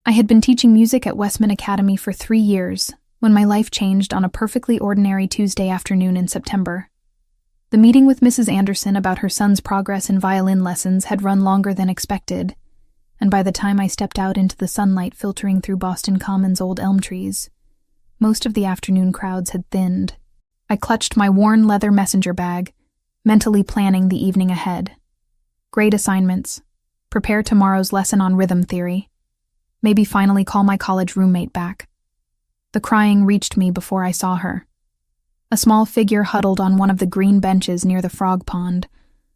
I had been teaching music at Westman Academy for 3 years when my life changed on a perfectly ordinary Tuesday afternoon in September. The meeting with Mrs. Anderson about her son's progress in violin lessons had run longer than expected, and by the time I stepped out into the sunlight filtering through Boston Common's old elm trees, most of the afternoon crowds had thinned. I clutched my worn leather messenger bag, mentally planning the evening ahead. Grade assignments, prepare tomorrow's lesson on rhythm theory, maybe finally call my college roommate back. The crying reached me before I saw her. A small figure huddled on one of the green benches near the frog pond,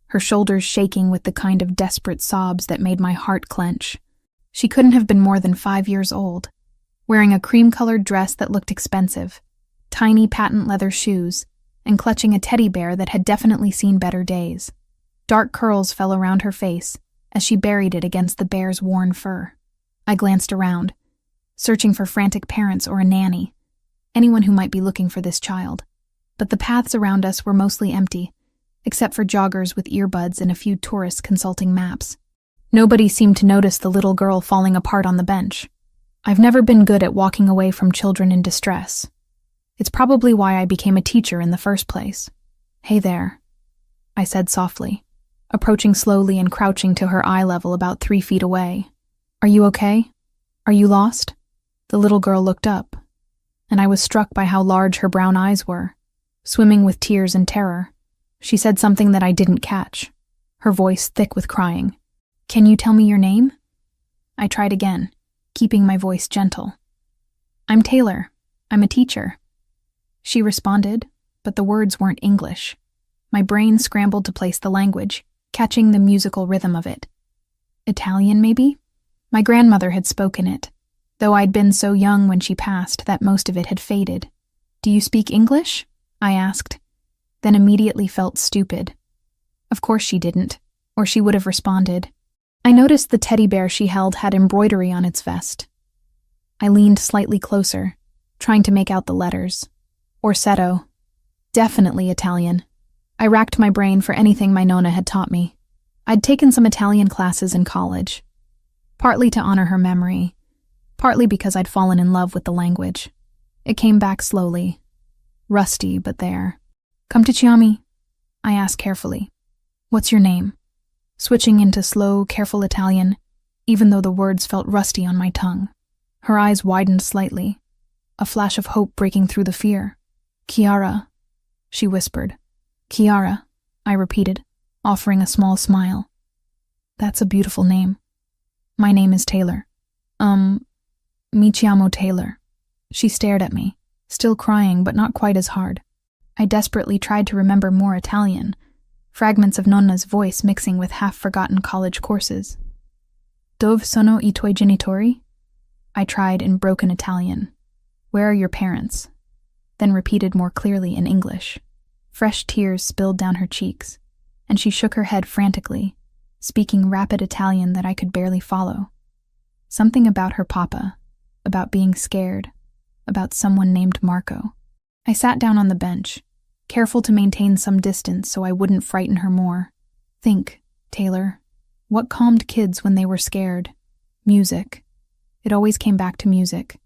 her shoulders shaking with the kind of desperate sobs that made my heart clench. She couldn't have been more than 5 years old, wearing a cream-colored dress that looked expensive, tiny patent leather shoes, and clutching a teddy bear that had definitely seen better days. Dark curls fell around her face as she buried it against the bear's worn fur. I glanced around, searching for frantic parents or a nanny, anyone who might be looking for this child. But the paths around us were mostly empty, except for joggers with earbuds and a few tourists consulting maps. Nobody seemed to notice the little girl falling apart on the bench. I've never been good at walking away from children in distress. It's probably why I became a teacher in the first place. "Hey there," I said softly, approaching slowly and crouching to her eye level about 3 feet away. "Are you okay? Are you lost?" The little girl looked up, and I was struck by how large her brown eyes were, swimming with tears and terror. She said something that I didn't catch, her voice thick with crying. "Can you tell me your name?" I tried again, keeping my voice gentle. "I'm Taylor. I'm a teacher." She responded, but the words weren't English. My brain scrambled to place the language, catching the musical rhythm of it. Italian, maybe? My grandmother had spoken it, though I'd been so young when she passed that most of it had faded. "Do you speak English?" I asked, then immediately felt stupid. Of course she didn't, or she would have responded. I noticed the teddy bear she held had embroidery on its vest. I leaned slightly closer, trying to make out the letters. Orsetto. Definitely Italian. I racked my brain for anything my Nonna had taught me. I'd taken some Italian classes in college, partly to honor her memory, partly because I'd fallen in love with the language. It came back slowly, rusty but there. "Come to Chiami?" I asked carefully. "What's your name?" Switching into slow, careful Italian, even though the words felt rusty on my tongue. Her eyes widened slightly, a flash of hope breaking through the fear. "Chiara," she whispered. "Chiara," I repeated, offering a small smile. "That's a beautiful name. My name is Taylor." Mi chiamo Taylor." She stared at me, still crying but not quite as hard. I desperately tried to remember more Italian, fragments of Nonna's voice mixing with half-forgotten college courses. "Dove sono I tuoi genitori?" I tried in broken Italian. "Where are your parents?" Then repeated more clearly in English. Fresh tears spilled down her cheeks, and she shook her head frantically, speaking rapid Italian that I could barely follow. Something about her papa, about being scared, about someone named Marco. I sat down on the bench, careful to maintain some distance so I wouldn't frighten her more. "Think, Taylor, what calmed kids when they were scared? Music. It always came back to music.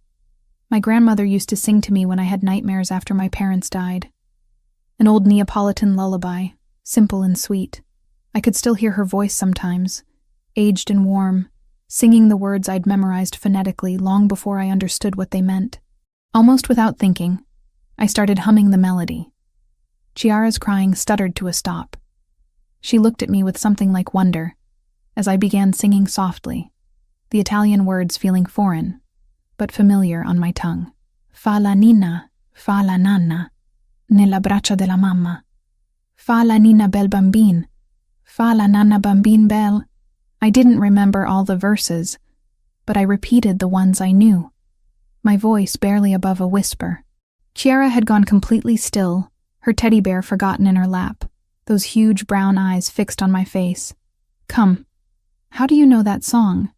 My grandmother used to sing to me when I had nightmares after my parents died. An old Neapolitan lullaby, simple and sweet. I could still hear her voice sometimes, aged and warm, singing the words I'd memorized phonetically long before I understood what they meant. Almost without thinking, I started humming the melody. Chiara's crying stuttered to a stop. She looked at me with something like wonder, as I began singing softly, the Italian words feeling foreign, but familiar on my tongue. "Fa la nina, fa la nanna, nella braccia della mamma. Fa la nina bel bambin, fa la nanna bambin bel." I didn't remember all the verses, but I repeated the ones I knew, my voice barely above a whisper. Chiara had gone completely still, her teddy bear forgotten in her lap, those huge brown eyes fixed on my face. "Come, how do you know that song?"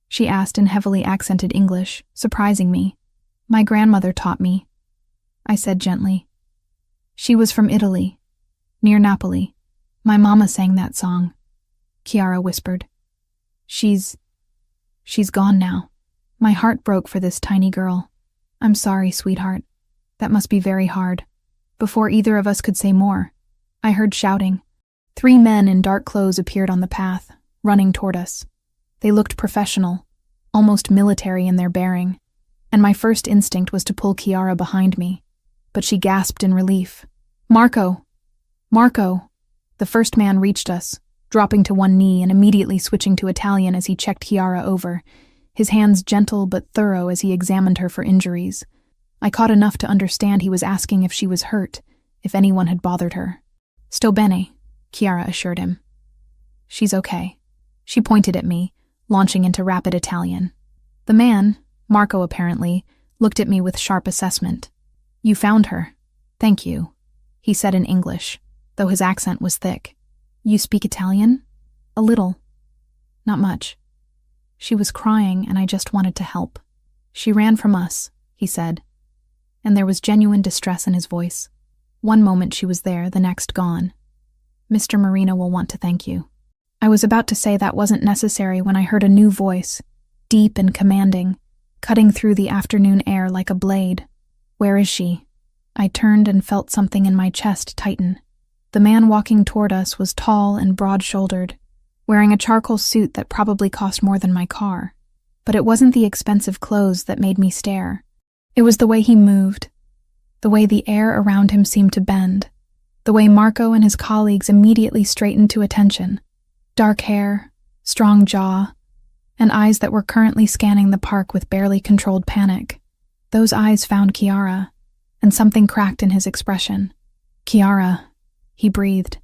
she asked in heavily accented English, surprising me. "My grandmother taught me," I said gently. "She was from Italy, near Napoli. My mama sang that song," Chiara whispered. She's gone now." My heart broke for this tiny girl. I'm sorry, sweetheart. That must be very hard. Before either of us could say more, I heard shouting. 3 men in dark clothes appeared on the path, running toward us. They looked professional, almost military in their bearing, and my first instinct was to pull Kiara behind me, but she gasped in relief. Marco! Marco! The first man reached us, dropping to one knee and immediately switching to Italian as he checked Kiara over, his hands gentle but thorough as he examined her for injuries. I caught enough to understand he was asking if she was hurt, if anyone had bothered her. Sto bene, Kiara assured him. She's okay. She pointed at me, launching into rapid Italian. The man, Marco apparently, looked at me with sharp assessment. You found her. Thank you, he said in English, though his accent was thick. You speak Italian? A little. Not much. She was crying and I just wanted to help. She ran from us, he said, and there was genuine distress in his voice. One moment she was there, the next gone. Mr. Marino will want to thank you. I was about to say that wasn't necessary when I heard a new voice, deep and commanding, cutting through the afternoon air like a blade. Where is she? I turned and felt something in my chest tighten. The man walking toward us was tall and broad-shouldered, wearing a charcoal suit that probably cost more than my car. But it wasn't the expensive clothes that made me stare. It was the way he moved, the way the air around him seemed to bend, the way Marco and his colleagues immediately straightened to attention. Dark hair, strong jaw, and eyes that were currently scanning the park with barely controlled panic. Those eyes found Kiara, and something cracked in his expression. Kiara, he breathed,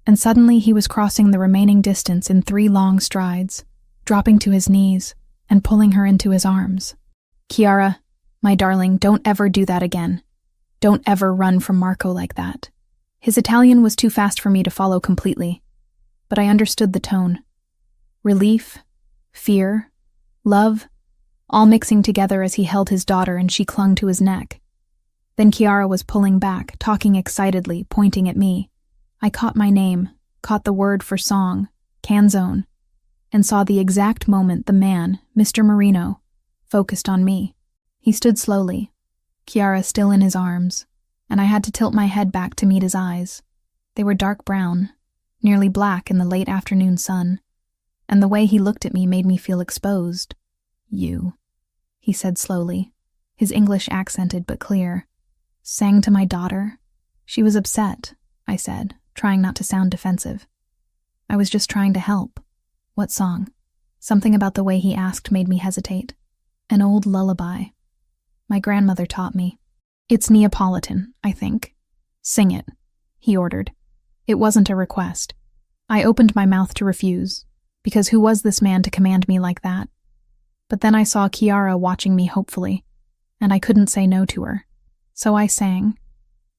and suddenly he was crossing the remaining distance in 3 long strides, dropping to his knees and pulling her into his arms. Kiara, my darling, don't ever do that again. Don't ever run from Marco like that. His Italian was too fast for me to follow completely, but I understood the tone. Relief, fear, love, all mixing together as he held his daughter and she clung to his neck. Then Kiara was pulling back, talking excitedly, pointing at me. I caught my name, caught the word for song, canzone, and saw the exact moment the man, Mr. Marino, focused on me. He stood slowly, Kiara still in his arms, and I had to tilt my head back to meet his eyes. They were dark brown, nearly black in the late afternoon sun, and the way he looked at me made me feel exposed. You, he said slowly, his English accented but clear. Sang to my daughter? She was upset, I said, trying not to sound defensive. I was just trying to help. What song? Something about the way he asked made me hesitate. An old lullaby. My grandmother taught me. It's Neapolitan, I think. Sing it, he ordered. It wasn't a request. I opened my mouth to refuse, because who was this man to command me like that? But then I saw Kiara watching me hopefully, and I couldn't say no to her. So I sang.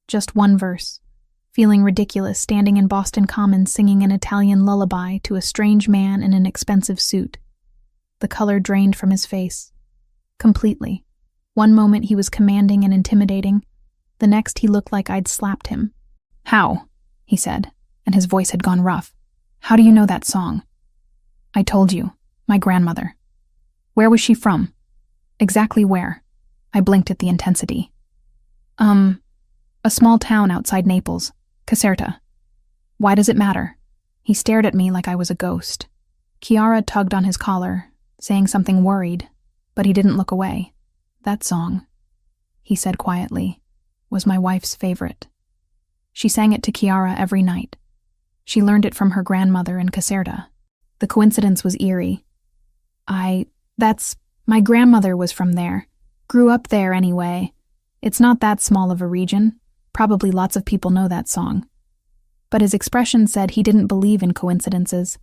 Just one verse, feeling ridiculous standing in Boston Commons singing an Italian lullaby to a strange man in an expensive suit. The color drained from his face. Completely. One moment he was commanding and intimidating. The next he looked like I'd slapped him. How? He said, and his voice had gone rough. How do you know that song? I told you. My grandmother. Where was she from? Exactly where? I blinked at the intensity. A small town outside Naples, Caserta. Why does it matter? He stared at me like I was a ghost. Kiara tugged on his collar, saying something worried, but he didn't look away. That song, he said quietly, was my wife's favorite. She sang it to Kiara every night. She learned it from her grandmother in Caserta. The coincidence was eerie. My grandmother was from there. Grew up there anyway. It's not that small of a region. Probably lots of people know that song. But his expression said he didn't believe in coincidences.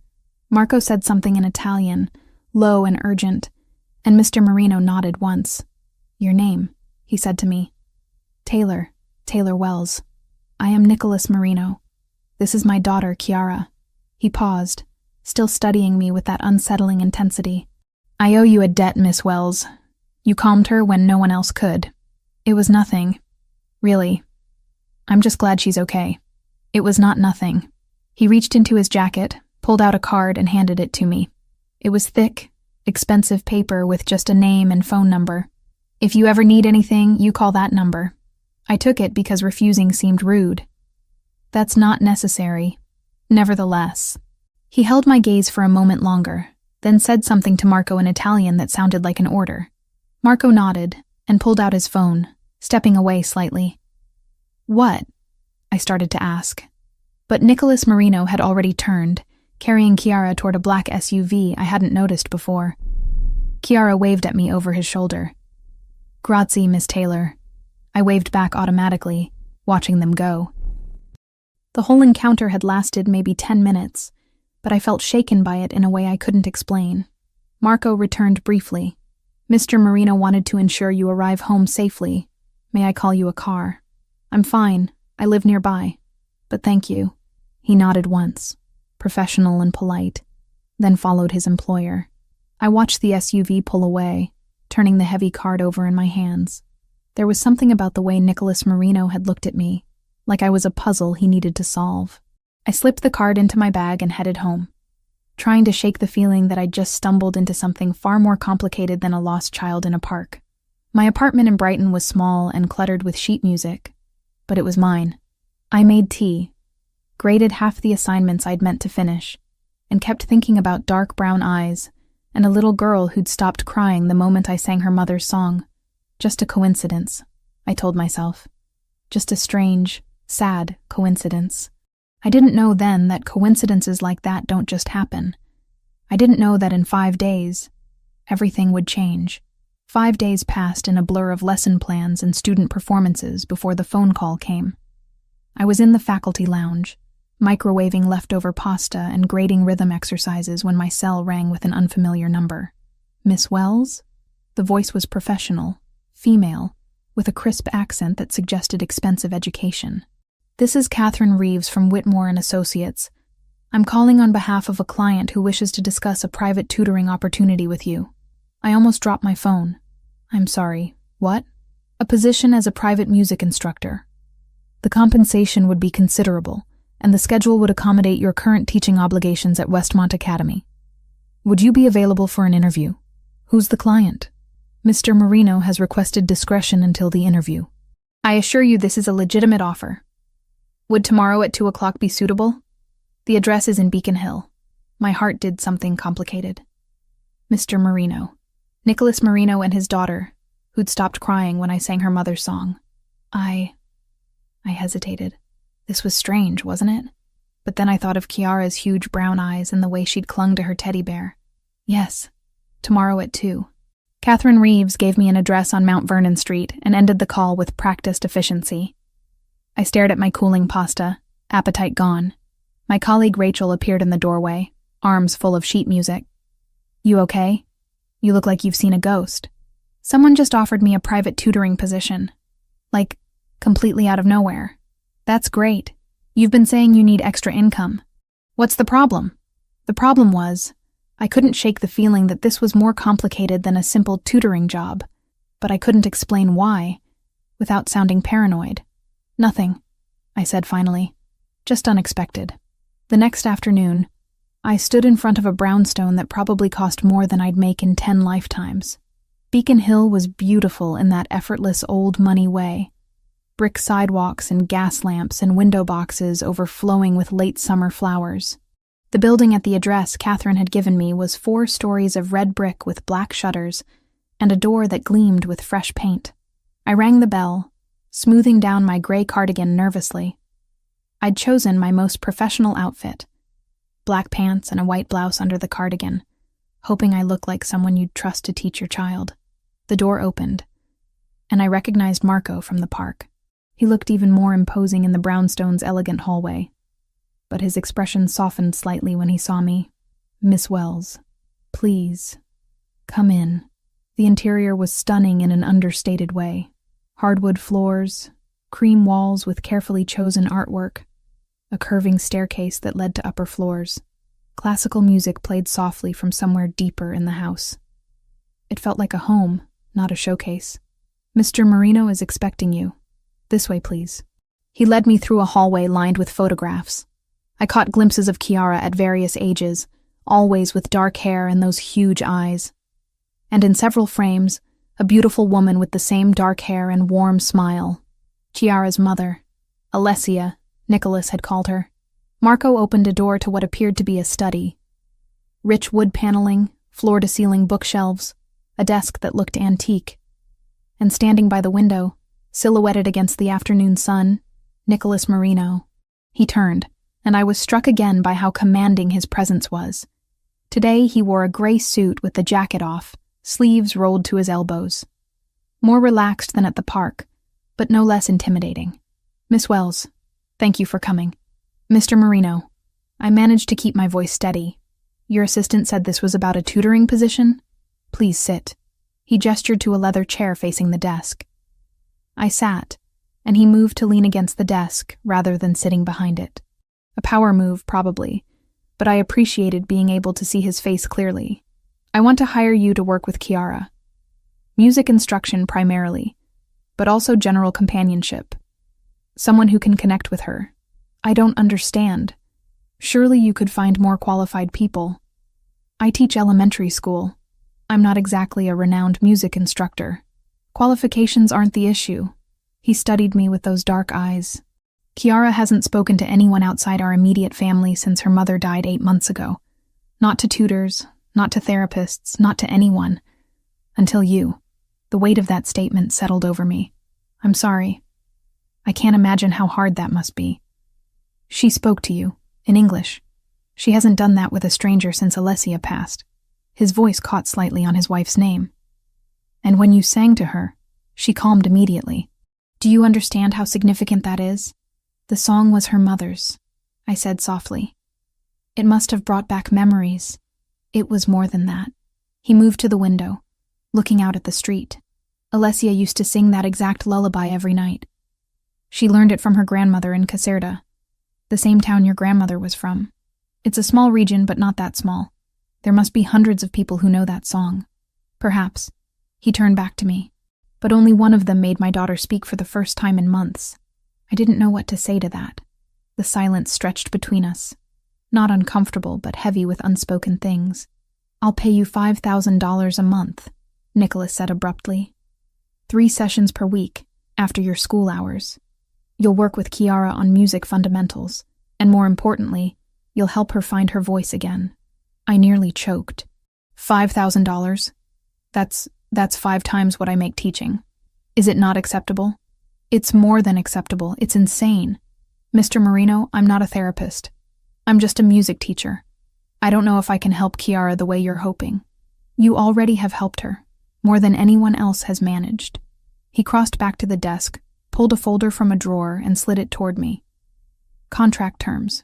Marco said something in Italian, low and urgent, and Mr. Marino nodded once. Your name, he said to me. Taylor Wells. I am Nicholas Marino. This is my daughter, Kiara. He paused, still studying me with that unsettling intensity. I owe you a debt, Miss Wells. You calmed her when no one else could. It was nothing. Really. I'm just glad she's okay. It was not nothing. He reached into his jacket, pulled out a card and handed it to me. It was thick, expensive paper with just a name and phone number. If you ever need anything, you call that number. I took it because refusing seemed rude. That's not necessary. Nevertheless. He held my gaze for a moment longer, then said something to Marco in Italian that sounded like an order. Marco nodded and pulled out his phone, stepping away slightly. What? I started to ask. But Nicholas Marino had already turned, carrying Chiara toward a black SUV I hadn't noticed before. Chiara waved at me over his shoulder. Grazie, Miss Taylor. I waved back automatically, watching them go. The whole encounter had lasted maybe 10 minutes, but I felt shaken by it in a way I couldn't explain. Marco returned briefly. Mr. Marino wanted to ensure you arrive home safely. May I call you a car? I'm fine. I live nearby. But thank you. He nodded once, professional and polite, then followed his employer. I watched the SUV pull away, turning the heavy card over in my hands. There was something about the way Nicholas Marino had looked at me, like I was a puzzle he needed to solve. I slipped the card into my bag and headed home, trying to shake the feeling that I'd just stumbled into something far more complicated than a lost child in a park. My apartment in Brighton was small and cluttered with sheet music, but it was mine. I made tea, graded half the assignments I'd meant to finish, and kept thinking about dark brown eyes and a little girl who'd stopped crying the moment I sang her mother's song. Just a coincidence, I told myself. Just a strange, sad coincidence. I didn't know then that coincidences like that don't just happen. I didn't know that in 5 days, everything would change. 5 days passed in a blur of lesson plans and student performances before the phone call came. I was in the faculty lounge, microwaving leftover pasta and grading rhythm exercises when my cell rang with an unfamiliar number. Miss Wells? The voice was professional, female, with a crisp accent that suggested expensive education. This is Catherine Reeves from Whitmore & Associates. I'm calling on behalf of a client who wishes to discuss a private tutoring opportunity with you. I almost dropped my phone. I'm sorry, what? A position as a private music instructor. The compensation would be considerable, and the schedule would accommodate your current teaching obligations at Westmont Academy. Would you be available for an interview? Who's the client? Mr. Marino has requested discretion until the interview. I assure you this is a legitimate offer. Would tomorrow at 2 o'clock be suitable? The address is in Beacon Hill. My heart did something complicated. Mr. Marino. Nicholas Marino and his daughter, who'd stopped crying when I sang her mother's song. I hesitated. This was strange, wasn't it? But then I thought of Chiara's huge brown eyes and the way she'd clung to her teddy bear. Yes, tomorrow at 2. Catherine Reeves gave me an address on Mount Vernon Street and ended the call with practiced efficiency. I stared at my cooling pasta, appetite gone. My colleague Rachel appeared in the doorway, arms full of sheet music. You okay? You look like you've seen a ghost. Someone just offered me a private tutoring position. Like, completely out of nowhere. That's great. You've been saying you need extra income. What's the problem? The problem was, I couldn't shake the feeling that this was more complicated than a simple tutoring job, but I couldn't explain why, without sounding paranoid. Nothing, I said finally. Just unexpected. The next afternoon, I stood in front of a brownstone that probably cost more than I'd make in 10 lifetimes. Beacon Hill was beautiful in that effortless old money way. Brick sidewalks and gas lamps and window boxes overflowing with late summer flowers. The building at the address Catherine had given me was 4 stories of red brick with black shutters and a door that gleamed with fresh paint. I rang the bell, smoothing down my gray cardigan nervously. I'd chosen my most professional outfit, black pants and a white blouse under the cardigan, hoping I looked like someone you'd trust to teach your child. The door opened, and I recognized Marco from the park. He looked even more imposing in the brownstone's elegant hallway, but his expression softened slightly when he saw me. Miss Wells, please, come in. The interior was stunning in an understated way. Hardwood floors, cream walls with carefully chosen artwork, a curving staircase that led to upper floors. Classical music played softly from somewhere deeper in the house. It felt like a home, not a showcase. Mr. Marino is expecting you. This way, please. He led me through a hallway lined with photographs. I caught glimpses of Chiara at various ages, always with dark hair and those huge eyes. and in several frames, a beautiful woman with the same dark hair and warm smile. Chiara's mother, Alessia, Nicholas had called her. Marco opened a door to what appeared to be a study. Rich wood paneling, floor-to-ceiling bookshelves, a desk that looked antique. And standing by the window, silhouetted against the afternoon sun, Nicholas Marino. He turned, and I was struck again by how commanding his presence was. Today he wore a gray suit with the jacket off, sleeves rolled to his elbows. More relaxed than at the park, but no less intimidating. "Miss Wells, thank you for coming." "Mr. Marino." I managed to keep my voice steady. "Your assistant said this was about a tutoring position? Please sit." He gestured to a leather chair facing the desk. I sat, and he moved to lean against the desk rather than sitting behind it. A power move, probably, but I appreciated being able to see his face clearly. "I want to hire you to work with Chiara. Music instruction primarily, but also general companionship. Someone who can connect with her. I don't understand. Surely you could find more qualified people. I teach elementary school. I'm not exactly a renowned music instructor. Qualifications aren't the issue." He studied me with those dark eyes. "Chiara hasn't spoken to anyone outside our immediate family since her mother died 8 months ago. Not to tutors, not to therapists, not to anyone. Until you." The weight of that statement settled over me. "I'm sorry. I can't imagine how hard that must be." "She spoke to you, in English. She hasn't done that with a stranger since Alessia passed." His voice caught slightly on his wife's name. "And when you sang to her, she calmed immediately. Do you understand how significant that is? The song was her mother's," I said softly. "It must have brought back memories. It was more than that." He moved to the window, looking out at the street. "Alessia used to sing that exact lullaby every night. She learned it from her grandmother in Caserta, the same town your grandmother was from. It's a small region, but not that small. There must be hundreds of people who know that song. Perhaps." He turned back to me. "But only one of them made my daughter speak for the first time in months." I didn't know what to say to that. The silence stretched between us. Not uncomfortable, but heavy with unspoken things. "I'll pay you $5,000 a month," Nicholas said abruptly. 3 sessions per week, after your school hours. You'll work with Chiara on music fundamentals, and more importantly, you'll help her find her voice again." I nearly choked. $5,000? That's 5 times what I make teaching. Is it not acceptable? It's more than acceptable. It's insane. "Mr. Marino, I'm not a therapist. I'm just a music teacher. I don't know if I can help Chiara the way you're hoping. You already have helped her, more than anyone else has managed." He crossed back to the desk, pulled a folder from a drawer, and slid it toward me. "Contract terms.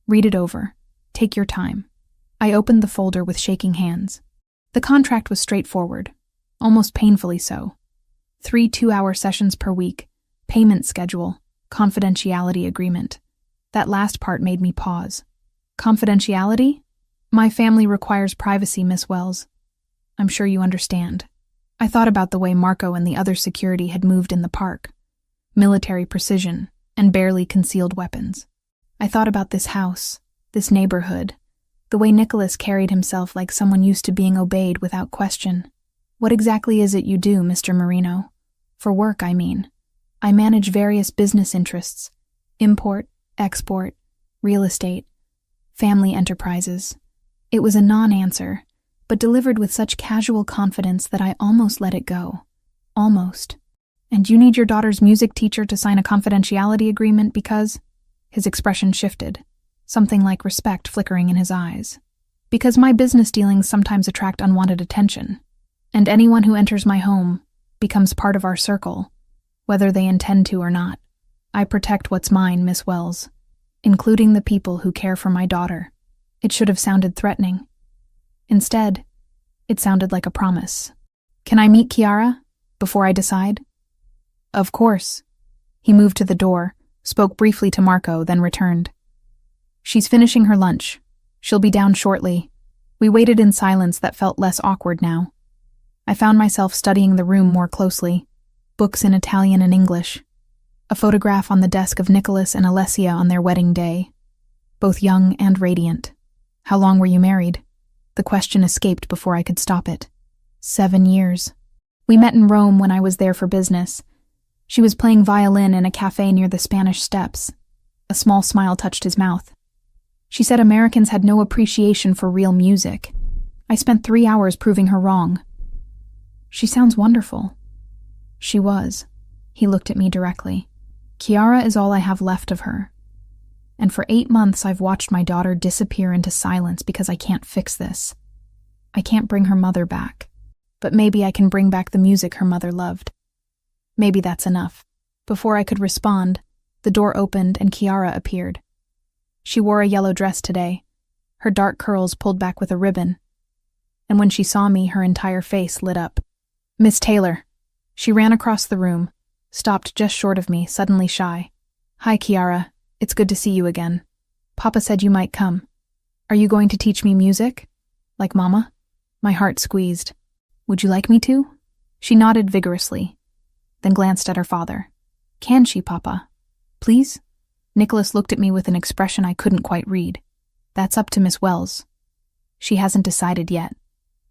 Read it over. Take your time." I opened the folder with shaking hands. The contract was straightforward, almost painfully so. 3 2-hour sessions per week, payment schedule, confidentiality agreement. That last part made me pause. "Confidentiality? My family requires privacy, Miss Wells. I'm sure you understand." I thought about the way Marco and the other security had moved in the park. Military precision and barely concealed weapons. I thought about this house, this neighborhood, the way Nicholas carried himself like someone used to being obeyed without question. "What exactly is it you do, Mr. Marino? For work, I mean." "I manage various business interests, import, export, real estate, family enterprises." It was a non-answer, but delivered with such casual confidence that I almost let it go. Almost. "And you need your daughter's music teacher to sign a confidentiality agreement because—" His expression shifted, something like respect flickering in his eyes. "Because my business dealings sometimes attract unwanted attention, and anyone who enters my home becomes part of our circle, whether they intend to or not. I protect what's mine, Miss Wells, including the people who care for my daughter." It should have sounded threatening. Instead, it sounded like a promise. "Can I meet Chiara before I decide?" "Of course." He moved to the door, spoke briefly to Marco, then returned. "She's finishing her lunch. She'll be down shortly." We waited in silence that felt less awkward now. I found myself studying the room more closely. Books in Italian and English. A photograph on the desk of Nicholas and Alessia on their wedding day. Both young and radiant. "How long were you married?" The question escaped before I could stop it. 7 years. We met in Rome when I was there for business. She was playing violin in a cafe near the Spanish Steps. A small smile touched his mouth. She said Americans had no appreciation for real music. I spent 3 hours proving her wrong. She sounds wonderful. She was. He looked at me directly. Kiara is all I have left of her. And for 8 months I've watched my daughter disappear into silence because I can't fix this. I can't bring her mother back. But maybe I can bring back the music her mother loved. Maybe that's enough. Before I could respond, the door opened and Kiara appeared. She wore a yellow dress today, her dark curls pulled back with a ribbon. And when she saw me, her entire face lit up. "Miss Taylor." She ran across the room, stopped just short of me, suddenly shy. "Hi, Kiara. It's good to see you again. Papa said you might come. Are you going to teach me music? Like Mama?" My heart squeezed. "Would you like me to?" She nodded vigorously, then glanced at her father. "Can she, Papa? Please?" Nicholas looked at me with an expression I couldn't quite read. "That's up to Miss Wells. She hasn't decided yet."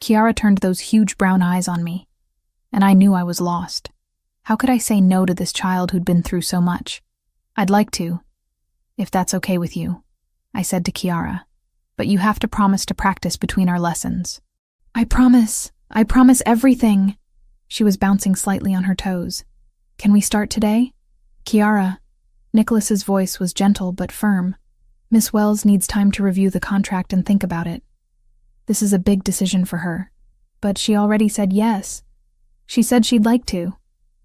Kiara turned those huge brown eyes on me, and I knew I was lost. How could I say no to this child who'd been through so much? "I'd like to, if that's okay with you," I said to Kiara, "but you have to promise to practice between our lessons." I promise everything." She was bouncing slightly on her toes. "Can we start today?" "Kiara." Nicholas's voice was gentle but firm. "Miss Wells needs time to review the contract and think about it. This is a big decision for her. But she already said yes. She said she'd like to."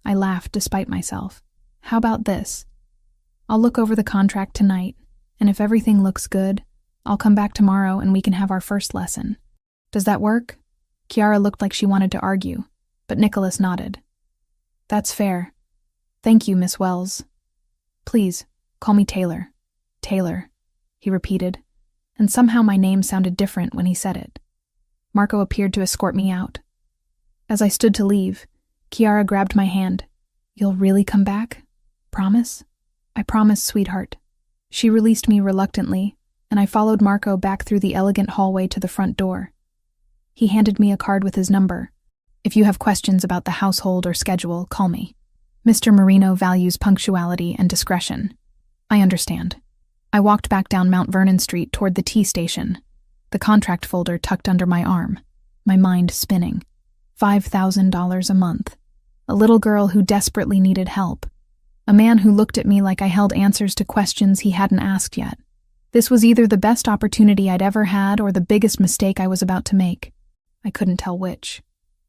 I laughed despite myself. "How about this? I'll look over the contract tonight, and if everything looks good, I'll come back tomorrow and we can have our first lesson. Does that work?" Kiara looked like she wanted to argue, but Nicholas nodded. "That's fair. Thank you, Miss Wells. Please, call me Taylor." "Taylor," he repeated, and somehow my name sounded different when he said it. Marco appeared to escort me out. As I stood to leave, Kiara grabbed my hand. "You'll really come back? Promise?" "I promise, sweetheart." She released me reluctantly, and I followed Marco back through the elegant hallway to the front door. He handed me a card with his number. "If you have questions about the household or schedule, call me. Mr. Marino values punctuality and discretion." "I understand." I walked back down Mount Vernon Street toward the T station, the contract folder tucked under my arm, my mind spinning. $5,000 a month. A little girl who desperately needed help. A man who looked at me like I held answers to questions he hadn't asked yet. This was either the best opportunity I'd ever had or the biggest mistake I was about to make. I couldn't tell which.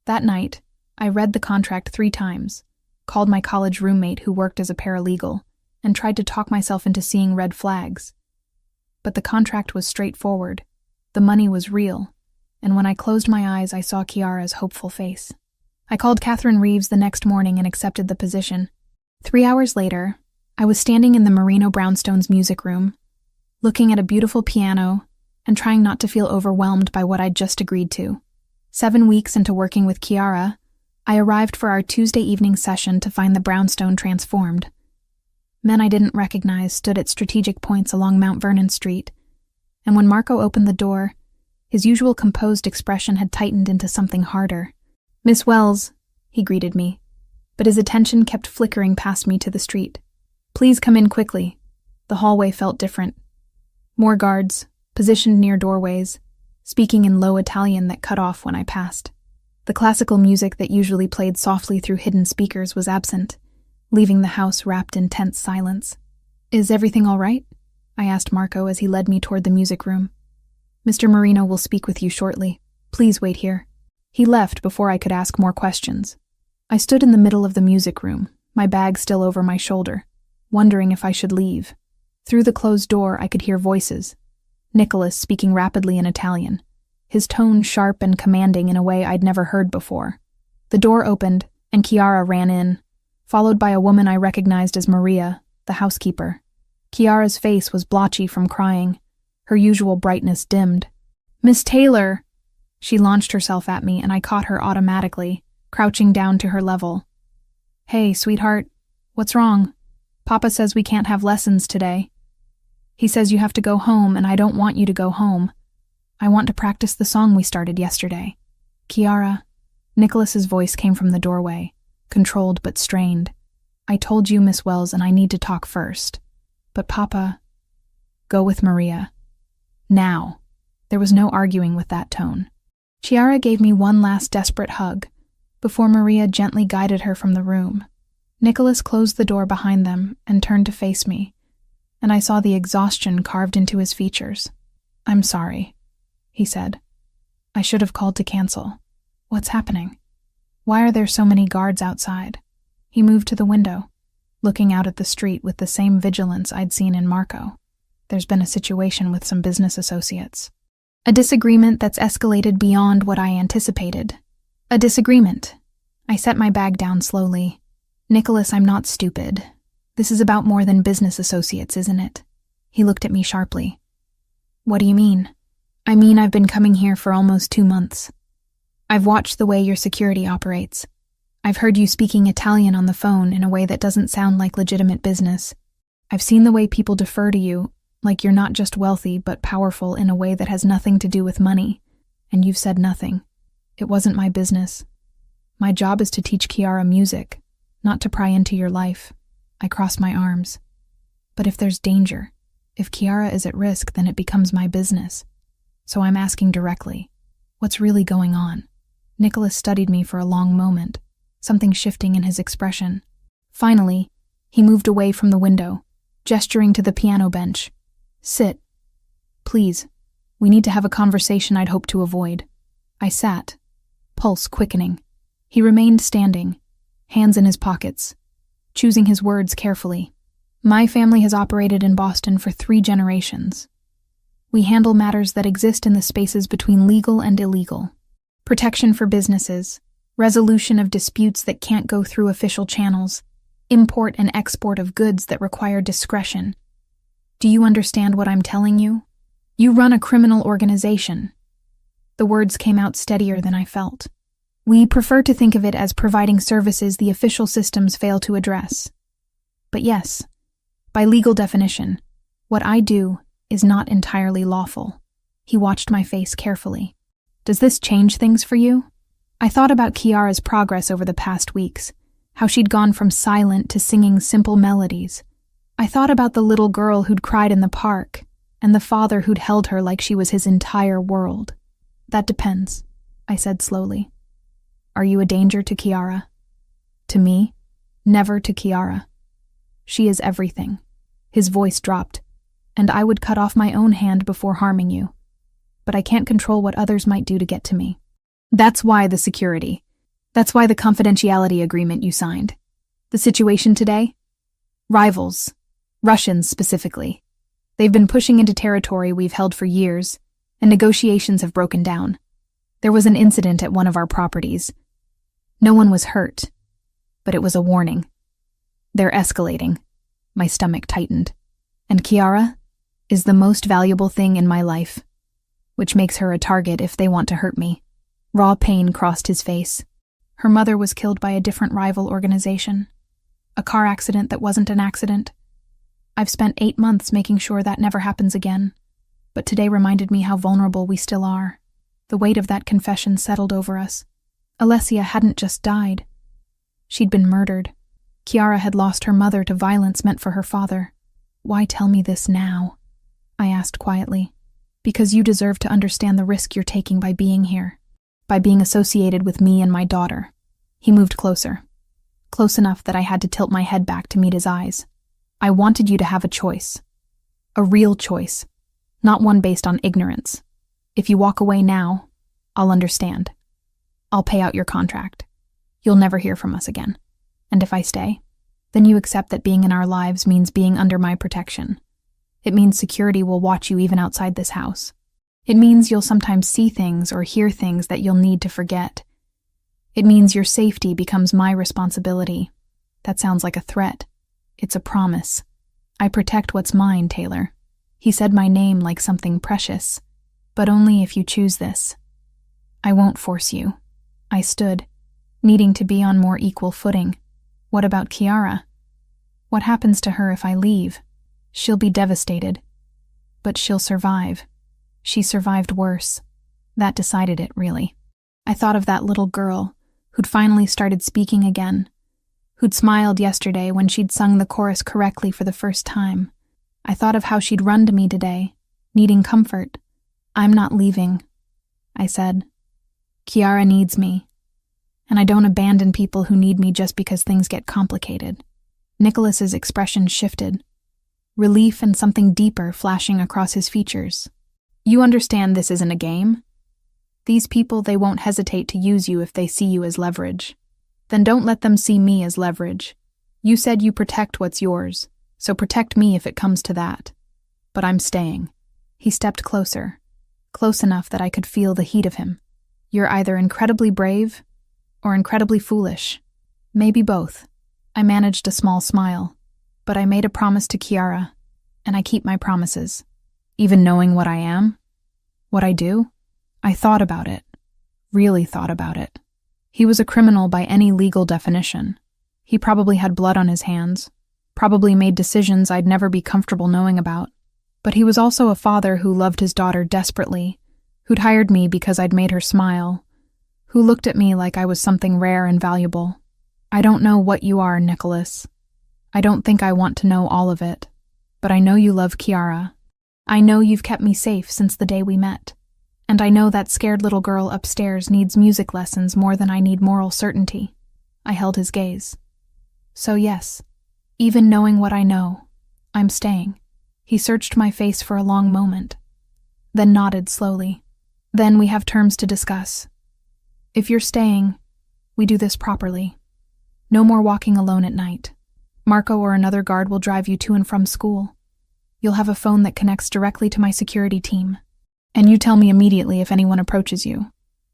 That night, I read the contract 3 times, called my college roommate who worked as a paralegal, and tried to talk myself into seeing red flags. But the contract was straightforward. The money was real, and when I closed my eyes, I saw Kiara's hopeful face. I called Catherine Reeves the next morning and accepted the position. 3 hours later, I was standing in the Marino Brownstone's music room, looking at a beautiful piano and trying not to feel overwhelmed by what I'd just agreed to. 7 weeks into working with Kiara, I arrived for our Tuesday evening session to find the brownstone transformed. Men I didn't recognize stood at strategic points along Mount Vernon Street, and when Marco opened the door, his usual composed expression had tightened into something harder. "Miss Wells," he greeted me, but his attention kept flickering past me to the street. "Please come in quickly." The hallway felt different. More guards, positioned near doorways, speaking in low Italian that cut off when I passed. The classical music that usually played softly through hidden speakers was absent, leaving the house wrapped in tense silence. "Is everything all right?" I asked Marco as he led me toward the music room. "Mr. Marino will speak with you shortly. Please wait here." He left before I could ask more questions. I stood in the middle of the music room, my bag still over my shoulder, wondering if I should leave. Through the closed door, I could hear voices. Nicholas speaking rapidly in Italian, his tone sharp and commanding in a way I'd never heard before. The door opened, and Kiara ran in, followed by a woman I recognized as Maria, the housekeeper. Kiara's face was blotchy from crying, her usual brightness dimmed. "Miss Taylor!" She launched herself at me, and I caught her automatically, crouching down to her level. "Hey, sweetheart, what's wrong? Papa says we can't have lessons today. He says you have to go home, and I don't want you to go home. I want to practice the song we started yesterday." "Kiara," Nicholas's voice came from the doorway, controlled but strained. "I told you, Miss Wells, and I need to talk first. But Papa, go with Maria. Now." There was no arguing with that tone. Chiara gave me one last desperate hug before Maria gently guided her from the room. Nicholas closed the door behind them and turned to face me, and I saw the exhaustion carved into his features. "I'm sorry," he said. "I should have called to cancel. What's happening? Why are there so many guards outside?" He moved to the window, looking out at the street with the same vigilance I'd seen in Marco. "There's been a situation with some business associates. A disagreement that's escalated beyond what I anticipated. A disagreement." I set my bag down slowly. "Nicholas, I'm not stupid. This is about more than business associates, isn't it?" He looked at me sharply. "What do you mean?" "I mean I've been coming here for almost 2 months. I've watched the way your security operates. I've heard you speaking Italian on the phone in a way that doesn't sound like legitimate business. I've seen the way people defer to you, like you're not just wealthy but powerful in a way that has nothing to do with money, and you've said nothing. It wasn't my business. My job is to teach Chiara music, not to pry into your life." I crossed my arms. "But if there's danger, if Chiara is at risk, then it becomes my business. So I'm asking directly, what's really going on?" Nicholas studied me for a long moment, something shifting in his expression. Finally, he moved away from the window, gesturing to the piano bench. "Sit. Please. We need to have a conversation I'd hoped to avoid." I sat, pulse quickening. He remained standing, hands in his pockets, choosing his words carefully. "My family has operated in Boston for 3 generations. We handle matters that exist in the spaces between legal and illegal. Protection for businesses, resolution of disputes that can't go through official channels, import and export of goods that require discretion. Do you understand what I'm telling you? You run a criminal organization." The words came out steadier than I felt. "We prefer to think of it as providing services the official systems fail to address. But yes, by legal definition, what I do is not entirely lawful." He watched my face carefully. "Does this change things for you?" I thought about Chiara's progress over the past weeks, how she'd gone from silent to singing simple melodies. I thought about the little girl who'd cried in the park, and the father who'd held her like she was his entire world. "That depends," I said slowly. "Are you a danger to Chiara?" "To me? Never to Chiara. She is everything." His voice dropped. "And I would cut off my own hand before harming you. But I can't control what others might do to get to me. That's why the security. That's why the confidentiality agreement you signed. The situation today? Rivals. Russians specifically. They've been pushing into territory we've held for years, and negotiations have broken down. There was an incident at one of our properties. No one was hurt, but it was a warning. They're escalating." My stomach tightened. "And Chiara is the most valuable thing in my life, which makes her a target if they want to hurt me." Raw pain crossed his face. "Her mother was killed by a different rival organization. A car accident that wasn't an accident. I've spent 8 months making sure that never happens again, but today reminded me how vulnerable we still are. The weight of that confession settled over us. Alessia hadn't just died. She'd been murdered. Chiara had lost her mother to violence meant for her father. Why tell me this now?" I asked quietly. "Because you deserve to understand the risk you're taking by being here, by being associated with me and my daughter." He moved closer, close enough that I had to tilt my head back to meet his eyes. "I wanted you to have a choice. A real choice, not one based on ignorance. If you walk away now, I'll understand. I'll pay out your contract. You'll never hear from us again. And if I stay, then you accept that being in our lives means being under my protection. It means security will watch you even outside this house. It means you'll sometimes see things or hear things that you'll need to forget. It means your safety becomes my responsibility. That sounds like a threat. It's a promise. I protect what's mine, Taylor." He said my name like something precious. "But only if you choose this. I won't force you." I stood, needing to be on more equal footing. "What about Chiara? What happens to her if I leave?" "She'll be devastated. But she'll survive. She survived worse. That decided it, really. I thought of that little girl, who'd finally started speaking again, who'd smiled yesterday when she'd sung the chorus correctly for the first time. I thought of how she'd run to me today, needing comfort. "I'm not leaving," I said. "Kiara needs me, and I don't abandon people who need me just because things get complicated." Nicholas's expression shifted, relief and something deeper flashing across his features. "You understand this isn't a game? These people, they won't hesitate to use you if they see you as leverage. Then don't let them see me as leverage. You said you protect what's yours, so protect me if it comes to that. But I'm staying." He stepped closer, close enough that I could feel the heat of him. "You're either incredibly brave or incredibly foolish. Maybe both." I managed a small smile, but I made a promise to Kiara, and I keep my promises. Even knowing what I am, what I do, I thought about it, really thought about it. He was a criminal by any legal definition. He probably had blood on his hands, probably made decisions I'd never be comfortable knowing about. But he was also a father who loved his daughter desperately, who'd hired me because I'd made her smile, who looked at me like I was something rare and valuable. I don't know what you are, Nicholas. I don't think I want to know all of it, but I know you love Kiara. I know you've kept me safe since the day we met. And I know that scared little girl upstairs needs music lessons more than I need moral certainty. I held his gaze. So yes, even knowing what I know, I'm staying. He searched my face for a long moment, then nodded slowly. "Then we have terms to discuss. If you're staying, we do this properly. No more walking alone at night. Marco or another guard will drive you to and from school. You'll have a phone that connects directly to my security team. And you tell me immediately if anyone approaches you,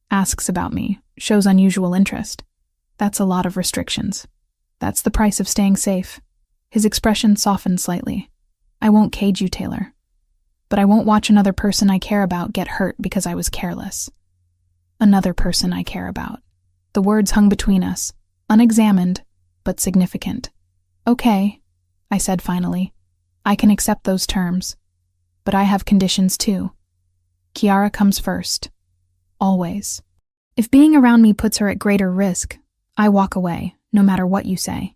asks about me, shows unusual interest. That's a lot of restrictions. That's the price of staying safe." His expression softened slightly. "I won't cage you, Taylor. But I won't watch another person I care about get hurt because I was careless." Another person I care about. The words hung between us, unexamined, but significant. "Okay," I said finally. "I can accept those terms. But I have conditions too. Kiara comes first. Always. If being around me puts her at greater risk, I walk away, no matter what you say.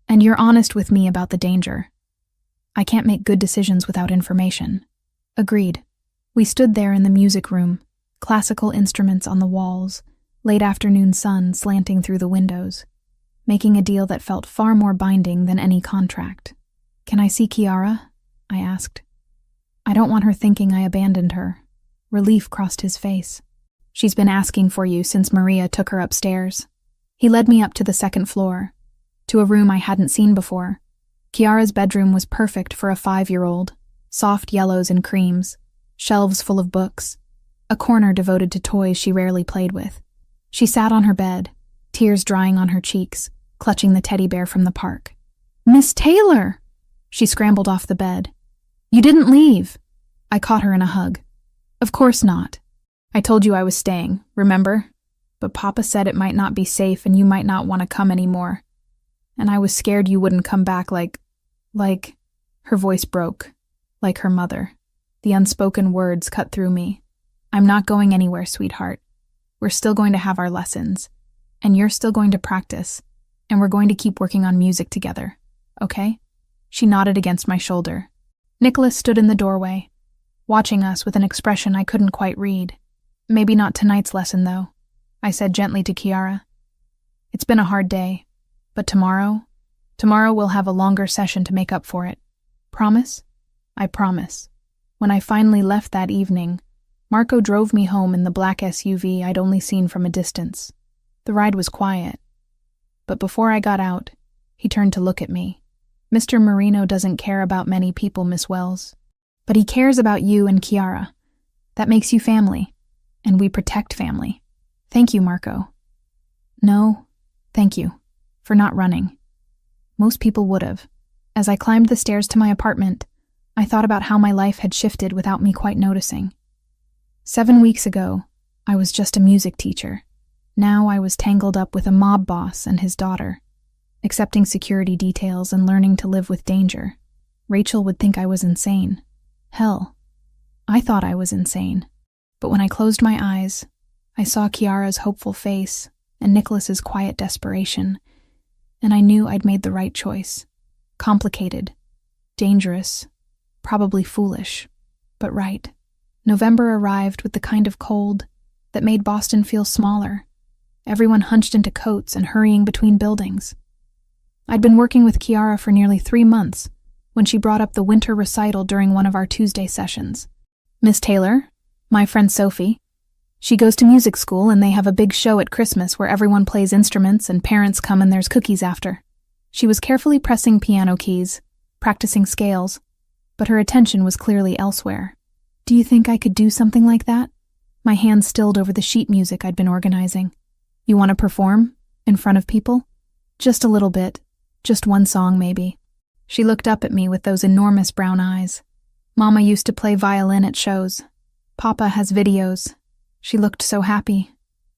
And you're honest with me about the danger. I can't make good decisions without information." Agreed. We stood there in the music room, classical instruments on the walls, late afternoon sun slanting through the windows, making a deal that felt far more binding than any contract. "Can I see Kiara?" I asked. I don't want her thinking I abandoned her. Relief crossed his face. "She's been asking for you since Maria took her upstairs." He led me up to the second floor, to a room I hadn't seen before. Kiara's bedroom was perfect for a 5-year-old, soft yellows and creams, shelves full of books, a corner devoted to toys she rarely played with. She sat on her bed, tears drying on her cheeks, clutching the teddy bear from the park. "Miss Taylor!" She scrambled off the bed. "You didn't leave." I caught her in a hug. "Of course not. I told you I was staying, remember? But Papa said it might not be safe and you might not want to come anymore. And I was scared you wouldn't come back like... Her voice broke, like her mother. The unspoken words cut through me. "I'm not going anywhere, sweetheart. We're still going to have our lessons. And you're still going to practice. And we're going to keep working on music together. Okay?" She nodded against my shoulder. Nicholas stood in the doorway, watching us with an expression I couldn't quite read. "Maybe not tonight's lesson, though," I said gently to Kiara. "It's been a hard day, but tomorrow we'll have a longer session to make up for it. Promise?" I promise. When I finally left that evening, Marco drove me home in the black SUV I'd only seen from a distance. The ride was quiet, but before I got out, he turned to look at me. "Mr. Marino doesn't care about many people, Miss Wells. But he cares about you and Kiara. That makes you family, and we protect family. Thank you, Marco." "No, thank you, for not running." Most people would have. As I climbed the stairs to my apartment, I thought about how my life had shifted without me quite noticing. 7 weeks ago, I was just a music teacher. Now I was tangled up with a mob boss and his daughter, accepting security details and learning to live with danger. Rachel would think I was insane. Hell, I thought I was insane. But when I closed my eyes, I saw Kiara's hopeful face, and Nicholas's quiet desperation, and I knew I'd made the right choice. Complicated, dangerous, probably foolish, but right. November arrived with the kind of cold that made Boston feel smaller, everyone hunched into coats and hurrying between buildings. I'd been working with Kiara for nearly 3 months when she brought up the winter recital during one of our Tuesday sessions. Miss Taylor, my friend Sophie, she goes to music school and they have a big show at Christmas where everyone plays instruments and parents come and there's cookies after. She was carefully pressing piano keys, practicing scales, but her attention was clearly elsewhere. Do you think I could do something like that? My hand stilled over the sheet music I'd been organizing. You want to perform? In front of people? Just a little bit. Just one song, maybe. She looked up at me with those enormous brown eyes. Mama used to play violin at shows. Papa has videos. She looked so happy.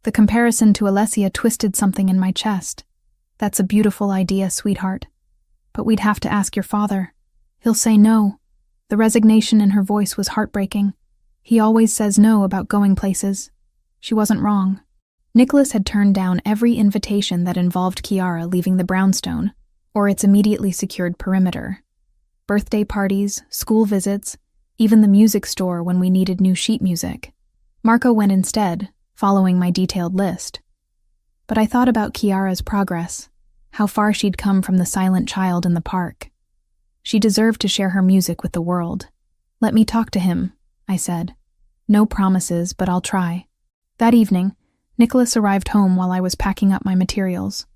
The comparison to Alessia twisted something in my chest. That's a beautiful idea, sweetheart. But we'd have to ask your father. He'll say no. The resignation in her voice was heartbreaking. He always says no about going places. She wasn't wrong. Nicholas had turned down every invitation that involved Kiara leaving the brownstone, or its immediately secured perimeter. Birthday parties, school visits, even the music store when we needed new sheet music. Marco went instead, following my detailed list. But I thought about Kiara's progress, how far she'd come from the silent child in the park. She deserved to share her music with the world. Let me talk to him, I said. No promises, but I'll try. That evening, Nicholas arrived home while I was packing up my materials.